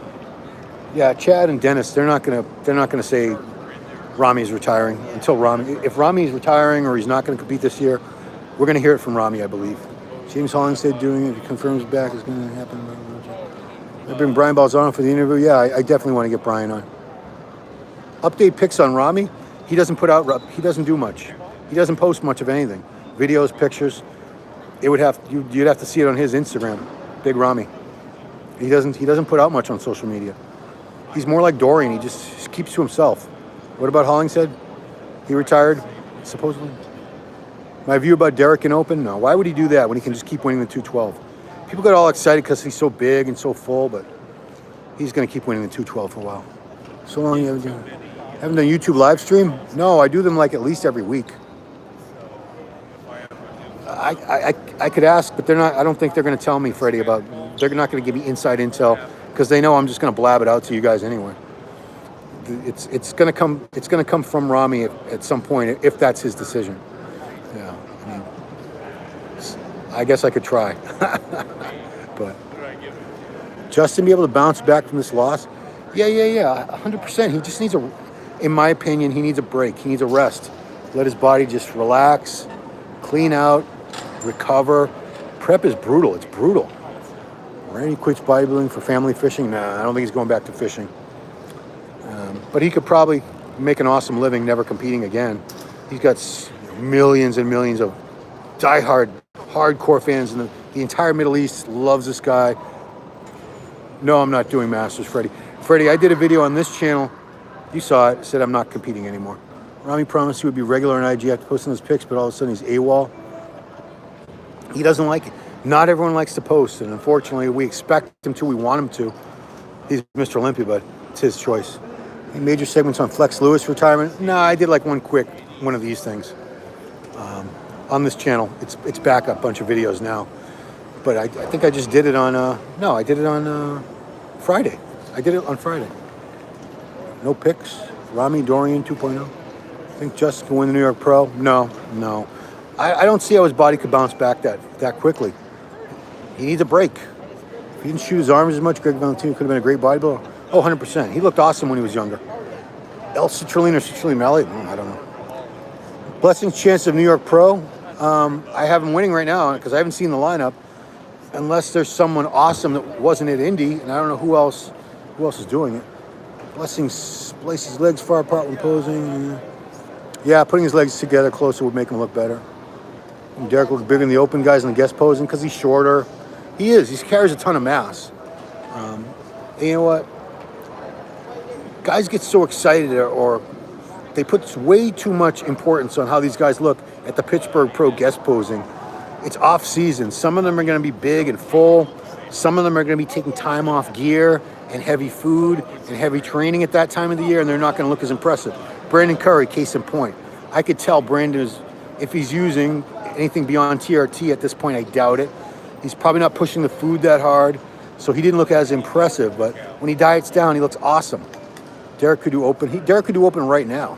Yeah, Chad and Dennis, they're not going to say Ramy's retiring until Ramy. If Ramy's retiring or he's not going to compete this year, we're going to hear it from Ramy, I believe. James Hollingshead doing it. If he confirms back, is going to happen. I bring Brian Balzano for the interview. Yeah, I definitely want to get Brian on. Update pics on Ramy. He doesn't do much. He doesn't post much of anything. Videos, pictures. You'd have to see it on his Instagram, Big Ramy. He doesn't put out much on social media. He's more like Dorian. He just keeps to himself. What about Hollingshead? He retired, supposedly. My view about Derek in Open? No. Why would he do that when he can just keep winning the 212? People get all excited because he's so big and so full, but he's going to keep winning the 212 for a while. So long you haven't done YouTube live stream? No, I do them like at least every week. I could ask, but they're not. I don't think they're going to tell me, Freddie, about. They're not going to give me inside intel because they know I'm just going to blab it out to you guys anyway. It's going to come. It's going to come from Ramy at some point if that's his decision. Yeah, I mean, I guess I could try, but Justin be able to bounce back from this loss. Yeah. 100%. He just needs in my opinion, he needs a break. He needs a rest. Let his body just relax, clean out, recover. Prep is brutal. It's brutal. Randy quits bodybuilding for family fishing. Nah, I don't think he's going back to fishing. But he could probably make an awesome living never competing again. He's got millions and millions of diehard, hardcore fans, and the entire Middle East loves this guy. No, I'm not doing Masters, Freddie. Freddie, I did a video on this channel. You saw it. Said I'm not competing anymore. Ramy promised he would be regular on IG after posting those pics, but all of a sudden he's AWOL. He doesn't like it. Not everyone likes to post, and unfortunately we expect him to, we want him to. He's Mr. Olympia, but it's his choice. Any major segments on Flex Lewis retirement? No, I did like one of these things. On this channel, it's back up, a bunch of videos now. But I think I just did it on, I did it on Friday. I did it on Friday. No picks. Ramy Dorian 2.0. I think Justin can win the New York Pro. No. I don't see how his body could bounce back that quickly. He needs a break. If he didn't shoot his arms as much, Greg Valentino could have been a great bodybuilder. Oh, 100%. He looked awesome when he was younger. El Citrulline or Citrulline Mallet? I don't know. Blessings chance of New York Pro. I have him winning right now because I haven't seen the lineup. Unless there's someone awesome that wasn't at Indy, and I don't know who else is doing it. Blessings places his legs far apart when posing. Yeah, putting his legs together closer would make him look better. And Derek looks bigger than the open guys in the guest posing because he's shorter. He is. He carries a ton of mass. And you know what? Guys get so excited or they put way too much importance on how these guys look at the Pittsburgh Pro guest posing. It's off season. Some of them are going to be big and full. Some of them are going to be taking time off gear and heavy food and heavy training at that time of the year, and they're not going to look as impressive. Brandon Curry, case in point. I could tell Brandon is, if he's using anything beyond TRT at this point, I doubt it. He's probably not pushing the food that hard, so he didn't look as impressive. But when he diets down, he looks awesome. Derek could do open. Derek could do open right now.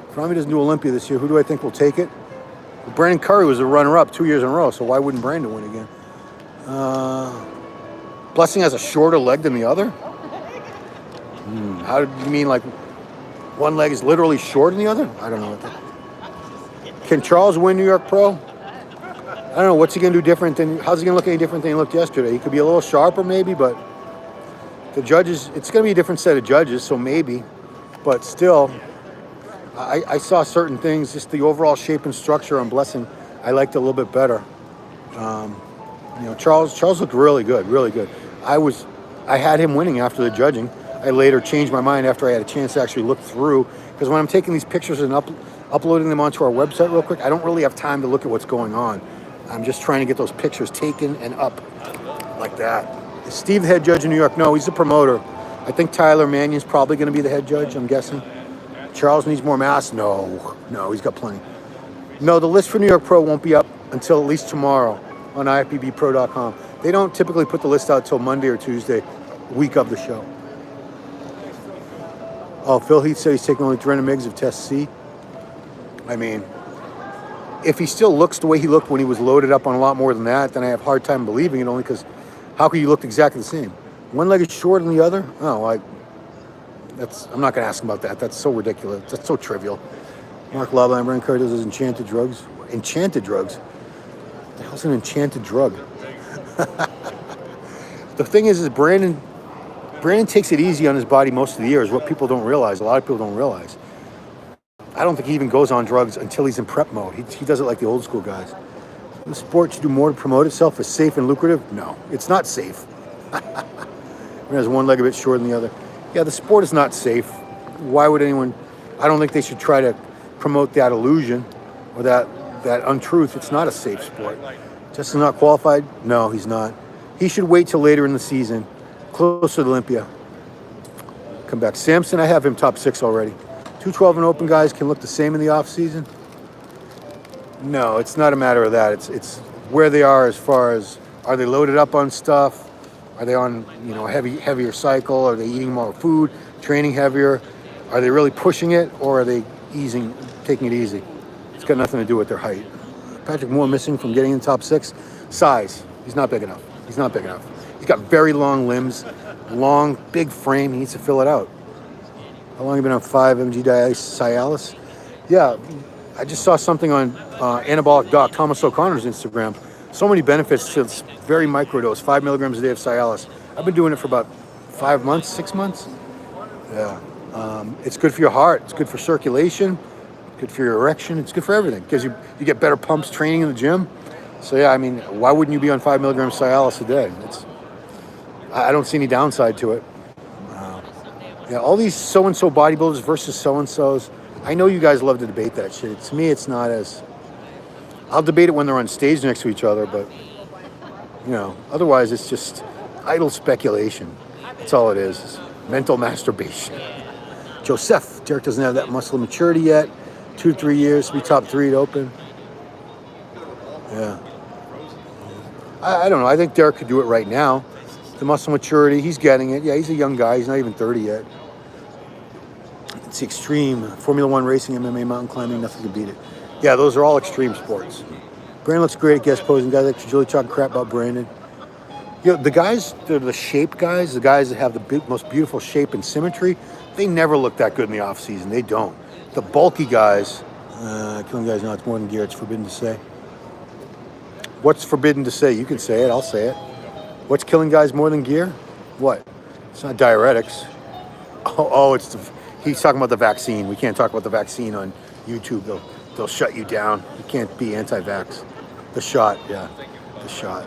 If Ramy doesn't do Olympia this year, who do I think will take it? Well, Brandon Curry was a runner-up 2 years in a row, so why wouldn't Brandon win again? Blessing has a shorter leg than the other? How do you mean, like one leg is literally shorter than the other? I don't know what that. Can Charles win New York Pro? I don't know. What's he going to do different than, how's he going to look any different than he looked yesterday? He could be a little sharper maybe, but the judges, it's going to be a different set of judges, so maybe. But still, I saw certain things, just the overall shape and structure on Blessing, I liked a little bit better. Charles looked really good, really good. I had him winning after the judging. I later changed my mind after I had a chance to actually look through, because when I'm taking these pictures and uploading them onto our website real quick, I don't really have time to look at what's going on. I'm just trying to get those pictures taken and up like that. Is Steve the head judge in New York? No, he's the promoter. I think Tyler Mannion's probably going to be the head judge, I'm guessing. Charles needs more mass? No, he's got plenty. No, the list for New York Pro won't be up until at least tomorrow on IFBBPro.com. They don't typically put the list out till Monday or Tuesday, week of the show. Oh, Phil Heath said he's taking only 300 mgs of Test C. I mean, if he still looks the way he looked when he was loaded up on a lot more than that, then I have a hard time believing it, only because how could you look exactly the same? One leg is shorter than the other? Oh, I'm not going to ask him about that. That's so ridiculous. That's so trivial. Mark Lobline, Brandon Curry does his enchanted drugs. Enchanted drugs? What the hell's an enchanted drug? The thing is Brandon takes it easy on his body most of the year, is what people don't realize. A lot of people don't realize. I don't think he even goes on drugs until he's in prep mode. He does it like the old school guys. The sport should do more to promote itself as safe and lucrative? No, it's not safe. It has one leg a bit shorter than the other. Yeah, the sport is not safe. Why would anyone? I don't think they should try to promote that illusion or that untruth. It's not a safe sport. Justin's not qualified? No, he's not. He should wait till later in the season, closer to Olympia. Come back. Samson, I have him top 6 already. 212 and open guys can look the same in the off season. No, it's not a matter of that. It's where they are as far as, are they loaded up on stuff? Are they on, heavier cycle? Are they eating more food, training heavier? Are they really pushing it, or are they taking it easy? It's got nothing to do with their height. Patrick Moore missing from getting in the top 6. Size. He's not big enough. He's got very long limbs. long, big frame. He needs to fill it out. How long have you been on 5 mg Cialis? Yeah, I just saw something on Anabolic Doc, Thomas O'Connor's Instagram. So many benefits to this very microdose, 5 milligrams a day of Cialis. I've been doing it for about 5 months, 6 months. Yeah. It's good for your heart. It's good for circulation. Good for your erection. It's good for everything because you get better pumps training in the gym. So yeah, I mean, why wouldn't you be on 5 milligrams Cialis a day? I don't see any downside to it. Yeah, all these so-and-so bodybuilders versus so-and-sos. I know you guys love to debate that shit. To me, it's not as... I'll debate it when they're on stage next to each other, but, you know, otherwise it's just idle speculation. That's all it is. It's mental masturbation. Joseph, Derek doesn't have that muscle maturity yet. 2 to 3 years to be top 3 at Open. Yeah. I don't know. I think Derek could do it right now. The muscle maturity, he's getting it. Yeah, he's a young guy. He's not even 30 yet. It's extreme. Formula One racing, MMA, mountain climbing, nothing can beat it. Yeah, those are all extreme sports. Brandon looks great at guest posing. Guys like Julie talking crap about Brandon. You know, the guys, the shape guys, the guys that have the most beautiful shape and symmetry, they never look that good in the off season. They don't. The bulky guys, killing guys now, it's more than gear. It's forbidden to say. What's forbidden to say? You can say it. I'll say it. What's killing guys more than gear? What? It's not diuretics. He's talking about the vaccine. We can't talk about the vaccine on YouTube. They'll shut you down. You can't be anti-vax. The shot, yeah. The shot.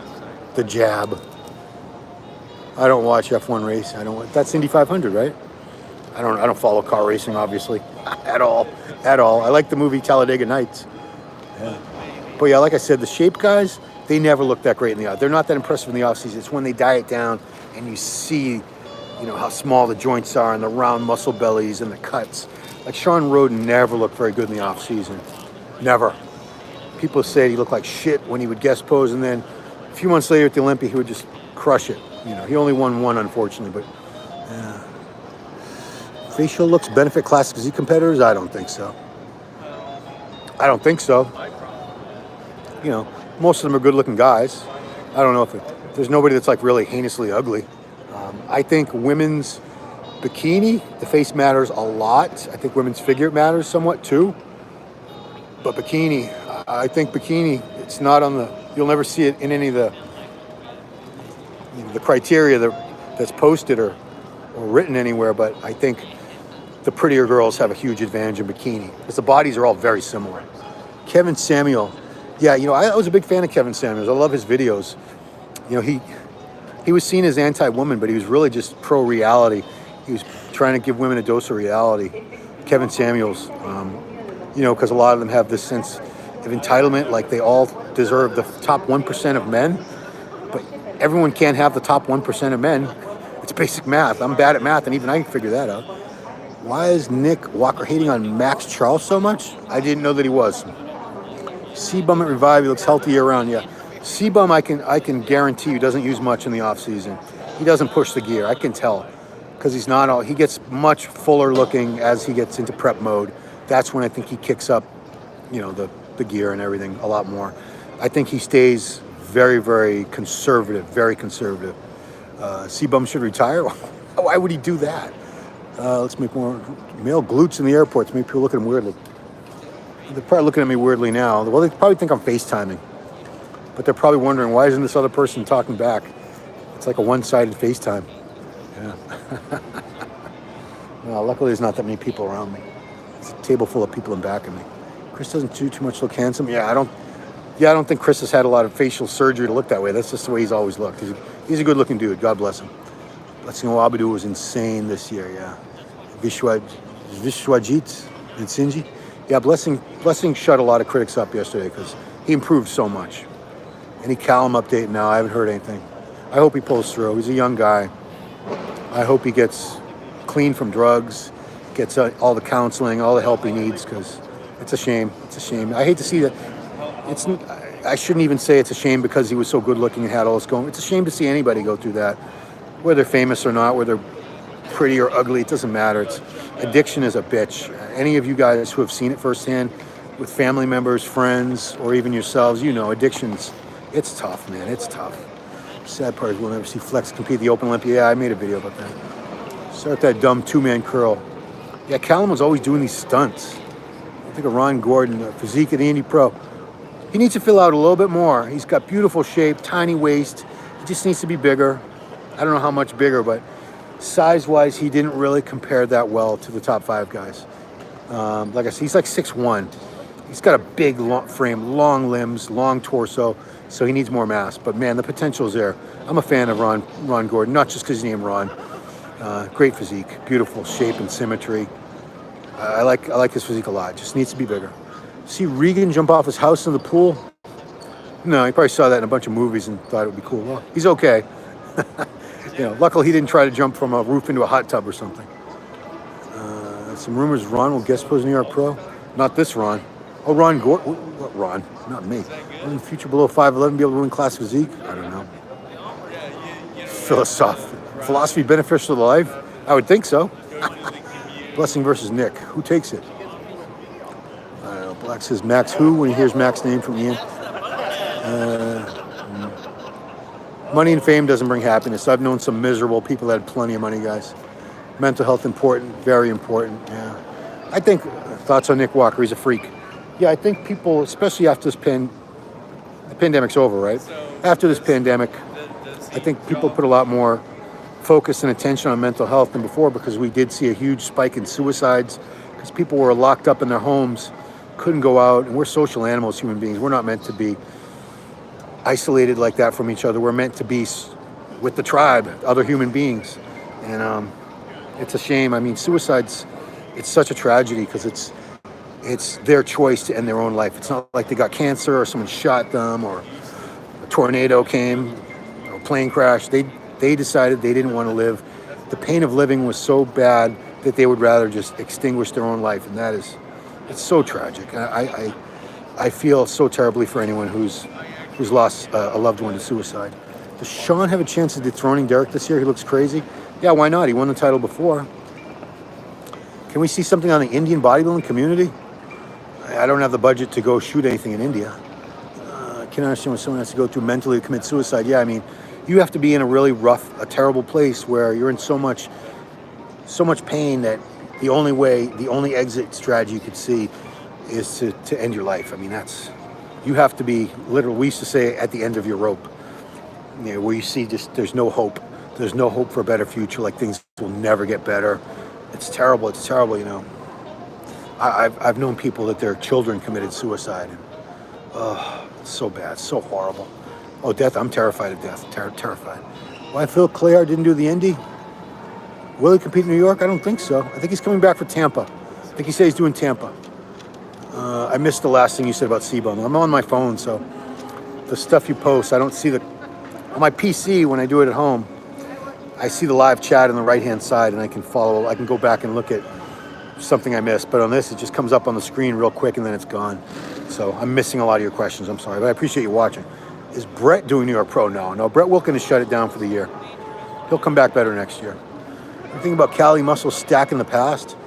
The jab. I don't watch F1 race. That's Indy 500, right? I don't follow car racing, obviously. At all. I like the movie Talladega Nights. Yeah. But yeah, like I said, the shape guys, they never look that great in the off. They're not that impressive in the off season. It's when they diet down and you see, you know, how small the joints are and the round muscle bellies and the cuts. Like Sean Roden never looked very good in the off season. Never. People said he looked like shit when he would guest pose, and then a few months later at the Olympia, he would just crush it. You know, he only won one, unfortunately, but yeah. Facial looks benefit classic physique competitors? I don't think so. You know, most of them are good-looking guys. I don't know if there's nobody that's like really heinously ugly. I think women's bikini, the face matters a lot. I think women's figure matters somewhat too. But bikini, I think bikini, it's not on the, you'll never see it in any of the criteria that's posted or written anywhere, but I think the prettier girls have a huge advantage in bikini because the bodies are all very similar. Kevin Samuel, yeah, you know, I was a big fan of Kevin Samuels. I love his videos. You know, he was seen as anti-woman, but he was really just pro-reality. He was trying to give women a dose of reality. Kevin Samuels, you know, because a lot of them have this sense of entitlement, like they all deserve the top 1% of men, but everyone can't have the top 1% of men. It's basic math. I'm bad at math, and even I can figure that out. Why is Nick Walker hating on Max Charles so much? I didn't know that he was. C-Bum at Revive, he looks healthy year-round, yeah. C-Bum, I can guarantee you, doesn't use much in the off-season. He doesn't push the gear, I can tell. Because he's not all, he gets much fuller looking as he gets into prep mode. That's when I think he kicks up, you know, the gear and everything a lot more. I think he stays very, very conservative, very conservative. C-Bum should retire? Why would he do that? Let's make more male glutes in the airports. Make people look at him weirdly. They're probably looking at me weirdly now. Well, they probably think I'm FaceTiming. But they're probably wondering, why isn't this other person talking back? It's like a one-sided FaceTime. Yeah. Well, luckily there's not that many people around me. It's a table full of people in back of me. Chris doesn't do too much look handsome. Yeah, I don't think Chris has had a lot of facial surgery to look that way. That's just the way he's always looked. He's a good-looking dude. God bless him. Blessing Abadu was insane this year, yeah. Vishwajit and Sinji. Yeah, Blessing shut a lot of critics up yesterday because he improved so much. Any Callum update now? I haven't heard anything. I hope he pulls through. He's a young guy. I hope he gets clean from drugs, gets all the counseling, all the help he needs, because it's a shame. It's a shame. I hate to see that. I shouldn't even say it's a shame because he was so good looking and had all this going. It's a shame to see anybody go through that, whether they're famous or not, whether they're pretty or ugly. It doesn't matter. Addiction is a bitch. Any of you guys who have seen it firsthand with family members, friends, or even yourselves, you know, it's tough, man. It's tough. Sad part is we'll never see Flex compete at the Open Olympia. Yeah, I made a video about that. Start that dumb two-man curl. Yeah, Callum was always doing these stunts. I think of Ron Gordon, physique at the Indy Pro. He needs to fill out a little bit more. He's got beautiful shape, tiny waist. He just needs to be bigger. I don't know how much bigger, but size-wise, he didn't really compare that well to the top 5 guys. Like I said, he's like 6'1". He's got a big long frame, long limbs, long torso, so he needs more mass. But man, the potential is there. I'm a fan of Ron Gordon, not just because he's named Ron. Great physique, beautiful shape and symmetry. I like his physique a lot. Just needs to be bigger. See Regan jump off his house in the pool? No, he probably saw that in a bunch of movies and thought it would be cool. Well, he's okay. Luckily he didn't try to jump from a roof into a hot tub or something. Some rumors Ron will guest pose New York Pro. Not this Ron. Oh, Ron Gordon. What Ron? Not me. Will in the future below 5'11" be able to win class physique? I don't know. Philosophy beneficial to life? I would think so. Blessing versus Nick. Who takes it? I don't know. Black says Max who when he hears Max's name from Ian. Money and fame doesn't bring happiness. I've known some miserable people that had plenty of money, guys. Mental health important, very important. Yeah. I think thoughts on Nick Walker. He's a freak. Yeah, I think people, especially after the pandemic's over, right? After this pandemic, I think people put a lot more focus and attention on mental health than before because we did see a huge spike in suicides because people were locked up in their homes, couldn't go out, and we're social animals, human beings. We're not meant to be isolated like that from each other. We're meant to be with the tribe, other human beings. And it's a shame. I mean, suicide's, it's such a tragedy because it's their choice to end their own life. It's not like they got cancer or someone shot them or a tornado came or a plane crash. They decided they didn't want to live. The pain of living was so bad that they would rather just extinguish their own life. And it's so tragic. I feel so terribly for anyone who's lost a loved one to suicide. Does Sean have a chance of dethroning Derek this year? He looks crazy. Yeah, why not? He won the title before. Can we see something on the Indian bodybuilding community? I don't have the budget to go shoot anything in India. I can't understand what someone has to go through mentally to commit suicide. Yeah, I mean, you have to be in a really rough, a terrible place where you're in so much pain that the only exit strategy you could see is to end your life. I mean, you have to be literally, we used to say, at the end of your rope. Where you see just, there's no hope. There's no hope for a better future, like things will never get better. It's terrible, I've known people that their children committed suicide. It's so bad, so horrible. Oh, death, I'm terrified of death, terrified. Why Phil Clare didn't do the Indy? Will he compete in New York? I don't think so. I think he's coming back for Tampa. I think he said he's doing Tampa. I missed the last thing you said about C-Bone. I'm on my phone, so the stuff you post, I don't see on my PC when I do it at home, I see the live chat on the right-hand side and I can go back and look at something I missed. But on this, it just comes up on the screen real quick and then it's gone. So I'm missing a lot of your questions, I'm sorry, but I appreciate you watching. Is Brett doing New York Pro? No, Brett Wilkin has shut it down for the year. He'll come back better next year. The thing about Cali Muscle Stack in the past,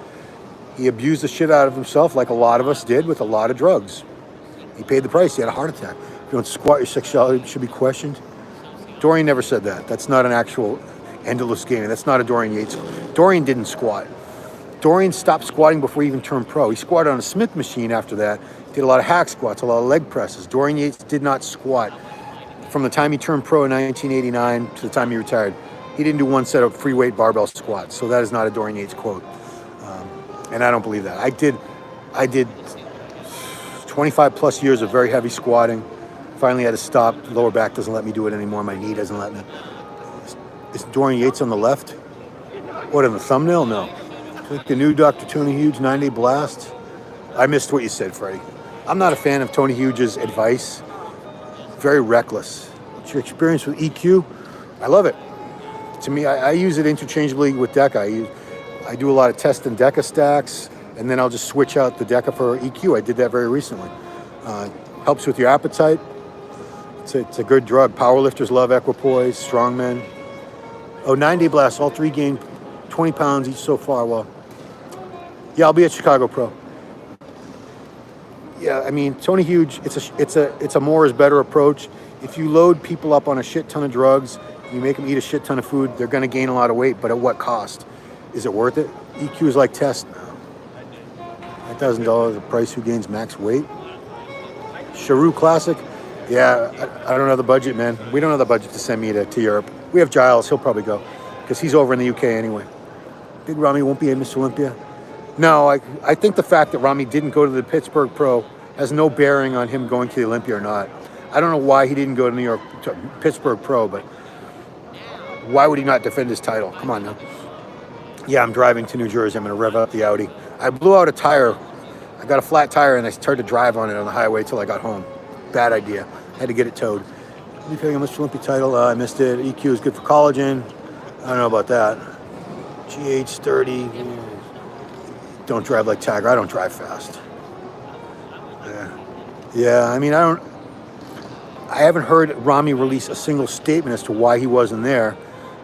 he abused the shit out of himself like a lot of us did with a lot of drugs. He paid the price, he had a heart attack. If you don't squat, your sexuality should be questioned. Dorian never said that. That's not an actual Endless Gaming. That's not a Dorian Yates. Dorian didn't squat. Dorian stopped squatting before he even turned pro. He squatted on a Smith machine after that. Did a lot of hack squats, a lot of leg presses. Dorian Yates did not squat from the time he turned pro in 1989 to the time he retired. He didn't do one set of free weight barbell squats. So that is not a Dorian Yates quote. And I don't believe that. I did 25 plus years of very heavy squatting. Finally had to stop. The lower back doesn't let me do it anymore. My knee doesn't let me. Is Dorian Yates on the left? What, in the thumbnail? No. Like the new Dr. Tony Hughes 9-day blast. I missed what you said, Freddie. I'm not a fan of Tony Hughes' advice. Very reckless. What's your experience with EQ? I love it. To me, I use it interchangeably with DECA. I do a lot of test and DECA stacks, and then I'll just switch out the DECA for EQ. I did that very recently. Helps with your appetite. It's a good drug. Powerlifters love equipoise, strongmen. Oh, 9-day blast, all three gained 20 pounds each so far. Well, yeah, I'll be at Chicago Pro. Yeah, I mean, Tony Hughes, it's a more is better approach. if you load people up on a shit ton of drugs, you make them eat a shit ton of food, they're going to gain a lot of weight, but at what cost? Is it worth it? EQ is like test. $8,000 the price who gains max weight. Charu Classic. Yeah, I don't have the budget, man. We don't have the budget to send me to Europe. We have Giles. He'll probably go because he's over in the UK anyway. Big Ramy won't be in Mr. Olympia. No, I think the fact that Ramy didn't go to the Pittsburgh Pro has no bearing on him going to the Olympia or not. I don't know why he didn't go to Pittsburgh Pro, but why would he not defend his title? Come on now. Yeah, I'm driving to New Jersey. I'm going to rev up the Audi. I blew out a tire. I got a flat tire and I started to drive on it on the highway till I got home. Bad idea. I had to get it towed. Defending a Mr. Olympia title. I missed it. EQ is good for collagen. I don't know about that. GH30. Don't drive like Tiger. I don't drive fast. Yeah. I mean, I haven't heard Ramy release a single statement as to why he wasn't there.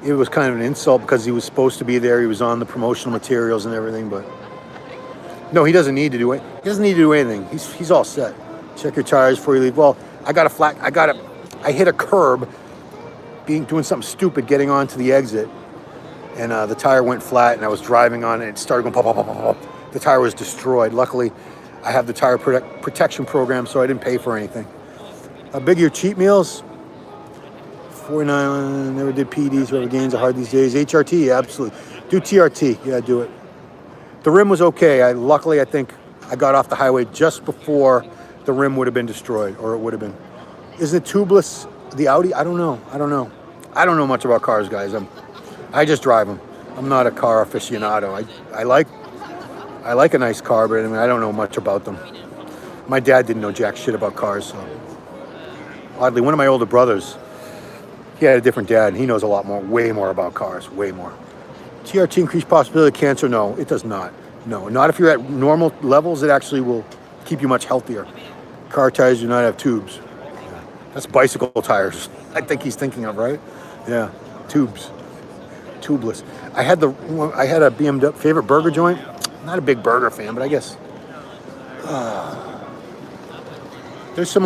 It was kind of an insult because he was supposed to be there. He was on the promotional materials and everything, but no, he doesn't need to do it. He doesn't need to do anything. He's all set. Check your tires before you leave. Well, I hit a curb doing something stupid getting onto the exit, and the tire went flat, and I was driving on it, and it started going pop, pop, pop, pop, pop. The tire was destroyed. Luckily, I have the tire protection program, so I didn't pay for anything. Big your cheat meals. 49, never did PDs, whoever gains are hard these days. HRT, yeah, absolutely. Do TRT, yeah, do it. The rim was okay. Luckily, I think I got off the highway just before the rim would have been destroyed, or it would have been. Isn't it tubeless, the Audi? I don't know. I don't know much about cars, guys. I just drive them. I'm not a car aficionado. I like a nice car, but I don't know much about them. My dad didn't know jack shit about cars, so. Oddly, one of my older brothers, he had a different dad, and he knows a lot more, way more about cars, way more. TRT increased possibility of cancer? No, it does not. No, not if you're at normal levels. It actually will keep you much healthier. Car tires do not have tubes. That's bicycle tires. I think he's thinking of, right? Yeah, tubes, tubeless. I had a BMW favorite burger joint. Not a big burger fan, but I guess there's some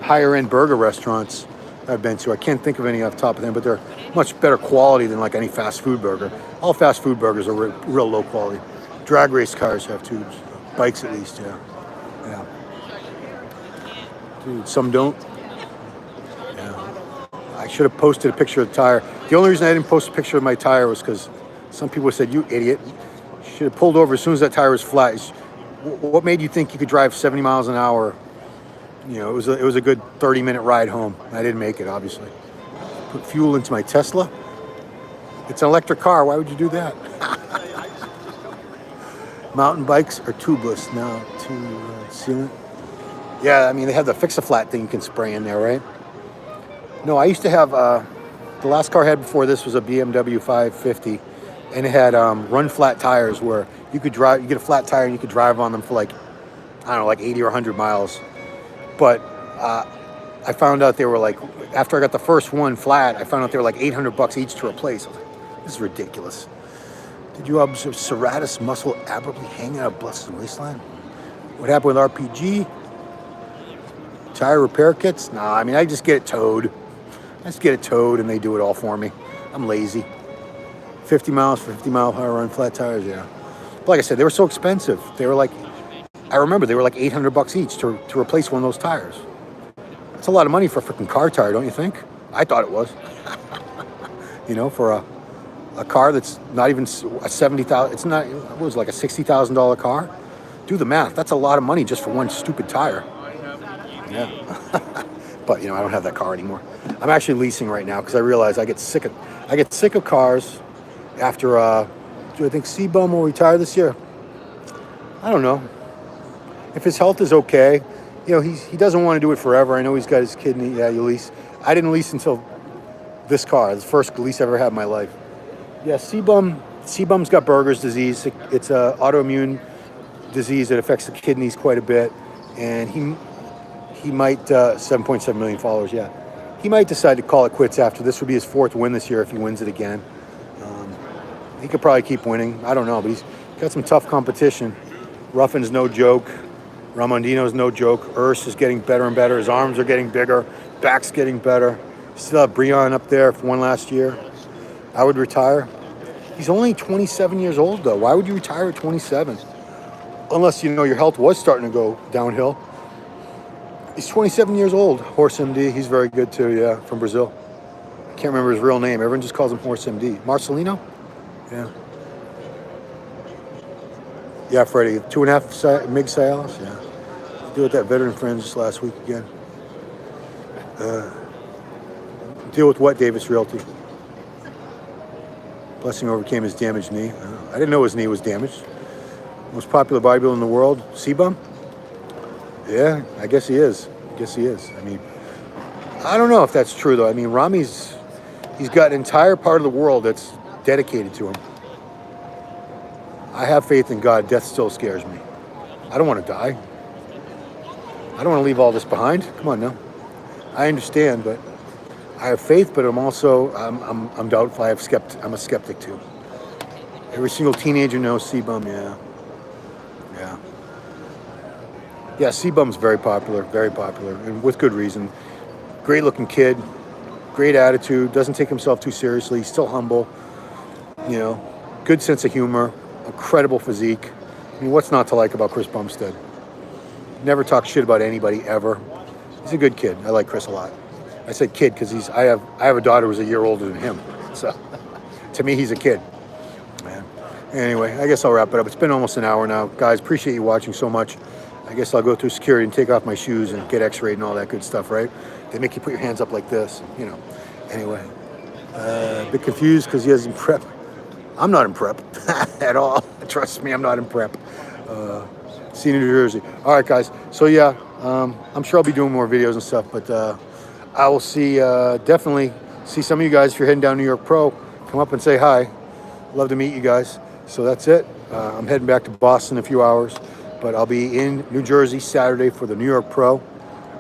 higher end burger restaurants I've been to. I can't think of any off the top of them, but they're much better quality than like any fast food burger. All fast food burgers are real low quality. Drag race cars have tubes. Bikes at least, yeah. Dude, some don't. Yeah. I should have posted a picture of the tire. The only reason I didn't post a picture of my tire was because some people said, "You idiot. You should have pulled over as soon as that tire was flat." What made you think you could drive 70 miles an hour? It was a good 30-minute ride home. I didn't make it, obviously. Put fuel into my Tesla. It's an electric car. Why would you do that? Mountain bikes are tubeless now to sealant. Yeah, I mean, they have the fix-a-flat thing you can spray in there, right? No, I used to have, the last car I had before this was a BMW 550, and it had run-flat tires where you get a flat tire and you could drive on them for like 80 or 100 miles. But I found out they were like, after I got the first one flat, I found out they were like $800 each to replace. I was like, this is ridiculous. Did you observe serratus muscle abruptly hanging out of Blessed waistline? What happened with RPG? Tire repair kits? Nah, I mean, I just get it towed. And they do it all for me. I'm lazy. 50 miles for 50 mile per run flat tires, yeah. But like I said, they were so expensive. I remember they were like $800 each to replace one of those tires. That's a lot of money for a freaking car tire, don't you think? I thought it was. For a car that's not even a $70,000, it's not, what was it, like a $60,000 car? Do the math. That's a lot of money just for one stupid tire. Yeah. But I don't have that car anymore. I'm actually leasing right now because I realize I get sick of cars after do I think C-Bum will retire this year? I don't know. If his health is okay, he doesn't want to do it forever. I know he's got his kidney. Yeah, you lease. I didn't lease until this car, the first lease I ever had in my life. Yeah, C-Bum's got Berger's disease. It's an autoimmune disease that affects the kidneys quite a bit, and he might 7.7 million followers. Yeah, he might decide to call it quits after this. Would be his fourth win this year if he wins it again. He could probably keep winning. I don't know, but he's got some tough competition. Ruffin's no joke. Ramondino's no joke. Urs is getting better and better. His arms are getting bigger. Back's getting better. Still have Breon up there for one last year. I would retire. He's only 27 years old, though. Why would you retire at 27? Unless, you know, your health was starting to go downhill. He's 27 years old. Horse MD. He's very good, too, yeah, from Brazil. I can't remember his real name. Everyone just calls him Horse MD. Marcelino? Yeah. Yeah, Freddie. 2.5 MIG Cialis? Yeah. Deal with that veteran friend just last week again. Deal with what, Davis Realty? Blessing overcame his damaged knee. I didn't know his knee was damaged. Most popular bodybuilder in the world, C-Bum? Yeah, I guess he is. I mean, I don't know if that's true, though. I mean, Ramy's, he's got an entire part of the world that's dedicated to him. I have faith in God. Death still scares me. I don't want to die. I don't want to leave all this behind. Come on now. I understand, but I have faith, but I'm also I'm doubtful. I'm a skeptic too. Every single teenager knows C-Bum. Yeah. C-Bum's very popular, and with good reason. Great looking kid, great attitude. Doesn't take himself too seriously. Still humble. You know, good sense of humor. Incredible physique. I mean, what's not to like about Chris Bumstead? Never talk shit about anybody ever. He's a good kid. I like Chris a lot. I said kid because I have a daughter who's a year older than him. So to me, he's a kid. Man. Anyway, I guess I'll wrap it up. It's been almost an hour now. Guys, appreciate you watching so much. I guess I'll go through security and take off my shoes and get x-rayed and all that good stuff, right? They make you put your hands up like this, you know. Anyway, a bit confused because he hasn't prep. I'm not in prep at all. Trust me, I'm not in prep. See you in New Jersey. All right, guys. So, yeah, I'm sure I'll be doing more videos and stuff, but I will definitely see some of you guys if you're heading down New York Pro. Come up and say hi. Love to meet you guys. So that's it. I'm heading back to Boston in a few hours, but I'll be in New Jersey Saturday for the New York Pro.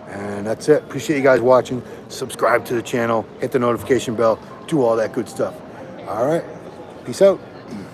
And that's it. Appreciate you guys watching. Subscribe to the channel. Hit the notification bell. Do all that good stuff. All right. Peace out.